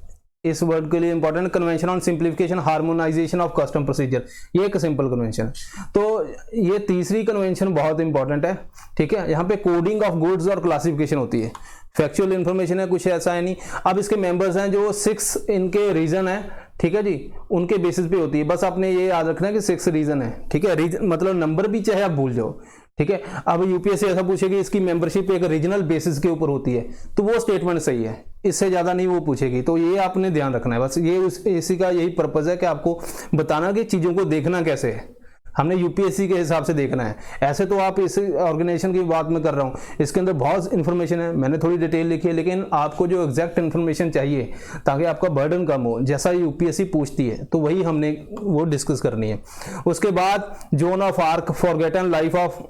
इस वर्ड के लिए important. Convention on simplification harmonisation of custom procedure, ये एक सिंपल कन्वेंशन। तो ये तीसरी कन्वेंशन बहुत इंपॉर्टेंट है, ठीक है। यहाँ पे कोडिंग ऑफ गुड्स और क्लासिफिकेशन होती है, फैक्चुअल इंफॉर्मेशन है, कुछ ऐसा है नहीं। अब इसके मेंबर्स हैं जो 6 इनके रीजन है, ठीक है जी, उनके बेसिस पे होती है। बस आपने ये याद रखना है कि 6 रीजन है, ठीक है। रीजन मतलब नंबर भी चाहे आप भूल जाओ, ठीक है। अब यूपीएससी ऐसा पूछेगी इसकी मेंबरशिप एक रीजनल बेसिस के ऊपर होती है, तो वो स्टेटमेंट सही है, इससे ज्यादा नहीं वो पूछेगी। तो ये आपने ध्यान रखना है, बस ये इसी का यही पर्पज है कि आपको बताना कि चीजों को देखना कैसे है, हमने यूपीएससी के हिसाब से देखना है। ऐसे तो आप इस ऑर्गेनाइजेशन की बात में कर रहा हूँ, इसके अंदर बहुत इन्फॉर्मेशन है, मैंने थोड़ी डिटेल लिखी है, लेकिन आपको जो एग्जैक्ट इन्फॉर्मेशन चाहिए ताकि आपका बर्डन कम हो, जैसा यूपीएससी पूछती है, तो वही हमने वो डिस्कस करनी है। उसके बाद zone of arc, forgotten life of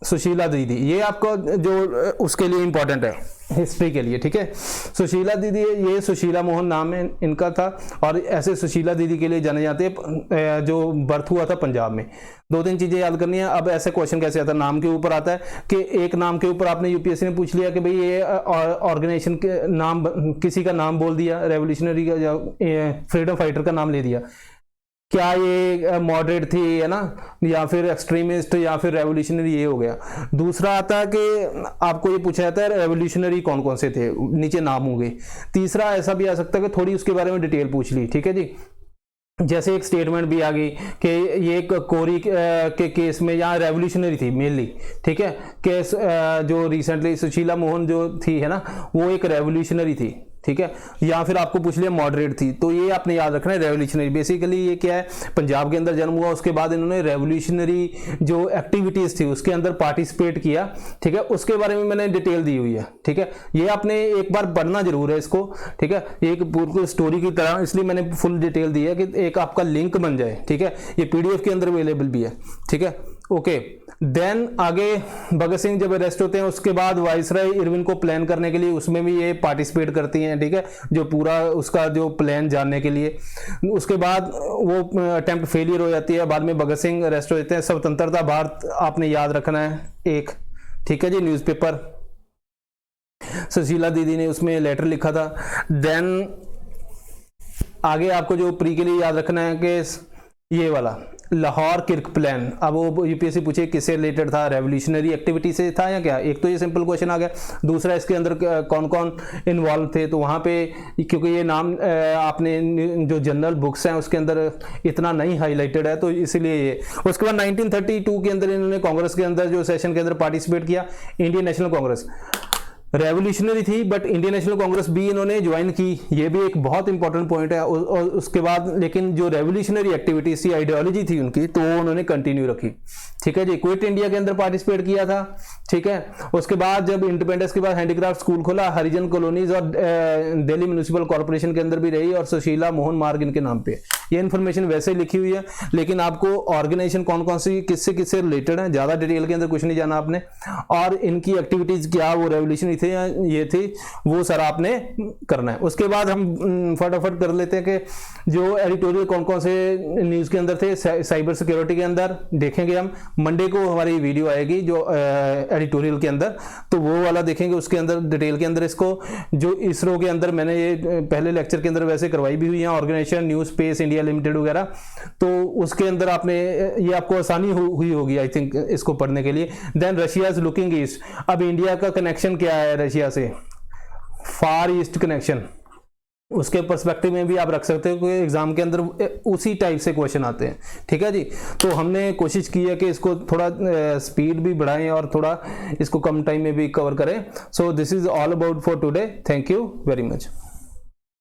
Sushila दीदी, ये आपको जो उसके लिए इंपॉर्टेंट है, हिस्ट्री के लिए, ठीक है। सुशीला दीदी, ये सुशीला मोहन नाम है इनका था, और ऐसे सुशीला दीदी के लिए जाने जाते हैं, जो बर्थ हुआ था पंजाब में। 2-3 चीजें याद करनी है। अब ऐसे क्वेश्चन कैसे आता है, नाम के ऊपर आता है कि एक नाम के ऊपर आपने यूपीएससी ने पूछ लिया कि भाई ये ऑर्गेनाइजेशन के नाम, किसी का नाम बोल दिया, रेवोल्यूशनरी का या फ्रीडम फाइटर का नाम ले दिया, क्या ये मॉडरेट थी, है ना, या फिर एक्सट्रीमिस्ट, या फिर रेवोल्यूशनरी, ये हो गया। दूसरा आता है कि आपको ये पूछा जाता है रेवोल्यूशनरी कौन कौन से थे, नीचे नाम होंगे। तीसरा ऐसा भी आ सकता है कि थोड़ी उसके बारे में डिटेल पूछ ली, ठीक है जी। जैसे एक स्टेटमेंट भी आ गई कि ये कोरी के केस में यहाँ रेवोल्यूशनरी थी मेनली, ठीक है, केस जो रिसेंटली सुशीला मोहन जो थी, है ना, वो एक रेवोल्यूशनरी थी, ठीक है। या फिर आपको पूछ लिया मॉडरेट थी, तो ये आपने याद रखना है, रेवोल्यूशनरी बेसिकली ये क्या है, पंजाब के अंदर जन्म हुआ, उसके बाद इन्होंने रेवोल्यूशनरी जो एक्टिविटीज थी उसके अंदर पार्टिसिपेट किया, ठीक है, उसके बारे में मैंने डिटेल दी हुई है, ठीक है। ये आपने एक बार पढ़ना जरूर है इसको, ठीक है, एक पूरी स्टोरी की तरह, इसलिए मैंने फुल डिटेल दी है कि एक आपका लिंक बन जाए, ठीक है। ये पीडीएफ के अंदर अवेलेबल भी है, ठीक है, ओके। देन आगे भगत सिंह जब अरेस्ट होते हैं, उसके बाद वाइसराय इरविन को प्लान करने के लिए उसमें भी ये पार्टिसिपेट करती हैं, ठीक है, जो पूरा उसका जो प्लान जानने के लिए। उसके बाद वो अटेम्प्ट फेलियर हो जाती है, बाद में भगत सिंह अरेस्ट हो जाते हैं। स्वतंत्रता भारत आपने याद रखना है एक, ठीक है जी, न्यूज़पेपर, सुशीला दीदी ने उसमें लेटर लिखा था। देन आगे आपको जो प्री के लिए याद रखना है कि ये वाला लाहौर किर्क प्लान, अब वो यूपीएससी पूछे किससे रिलेटेड था, रेवोल्यूशनरी एक्टिविटी से था या क्या, एक तो ये सिंपल क्वेश्चन आ गया। दूसरा इसके अंदर कौन कौन इन्वॉल्व थे, तो वहाँ पे क्योंकि ये नाम आपने जो जनरल बुक्स हैं उसके अंदर इतना नहीं हाईलाइटेड है, तो इसलिए ये। उसके बाद 1932 के अंदर इन्होंने कांग्रेस के अंदर जो सेशन के अंदर पार्टिसिपेट किया, इंडियन नेशनल कांग्रेस रेवोल्यूशनरी थी, बट इंडियन नेशनल कांग्रेस भी इन्होंने ज्वाइन की, ये भी एक बहुत इंपॉर्टेंट पॉइंट है। और उसके बाद लेकिन जो रेवोल्यूशनरी एक्टिविटीज थी, आइडियोलॉजी थी उनकी, तो वो उन्होंने कंटिन्यू रखी, ठीक है जी। क्विट इंडिया के अंदर पार्टिसिपेट किया था, ठीक है। उसके बाद जब इंडिपेंडेंस के बाद हैंडीक्राफ्ट स्कूल खोला, हरिजन कॉलोनीज और दिल्ली म्यूनिसिपल कॉर्पोरेशन के अंदर भी रही, और सुशीला मोहन मार्ग इनके नाम पे। ये इन्फॉर्मेशन वैसे लिखी हुई है, लेकिन आपको ऑर्गेनाइजेशन कौन कौन सी किससे किससे रिलेटेड है, ज्यादा डिटेल के अंदर कुछ नहीं जाना आपने, और इनकी एक्टिविटीज क्या, वो रेवोल्यूशनरी थे या ये थी, वो सारा आपने करना है। उसके बाद हम फटाफट कर लेते हैं कि जो एडिटोरियल कौन कौन से न्यूज के अंदर थे, साइबर सिक्योरिटी के अंदर देखेंगे हम। मंडे को हमारी वीडियो आएगी जो एडिटोरियल के अंदर, तो वो वाला देखेंगे, उसके अंदर डिटेल के अंदर इसको। जो इसरो के अंदर मैंने ये पहले लेक्चर के अंदर वैसे करवाई भी हुई है, organization New Space India Limited वगैरह, तो उसके अंदर आपने ये आपको आसानी हुई होगी आई थिंक इसको पढ़ने के लिए। Then Russia is looking east, अब इंडिया का कनेक्शन क्या है रशिया से, फार ईस्ट कनेक्शन, उसके पर्सपेक्टिव में भी आप रख सकते हो कि एग्जाम के अंदर उसी टाइप से क्वेश्चन आते हैं, ठीक है जी। तो हमने कोशिश की है कि इसको थोड़ा स्पीड भी बढ़ाएं और थोड़ा इसको कम टाइम में भी कवर करें। So this is all about for today, thank you very much.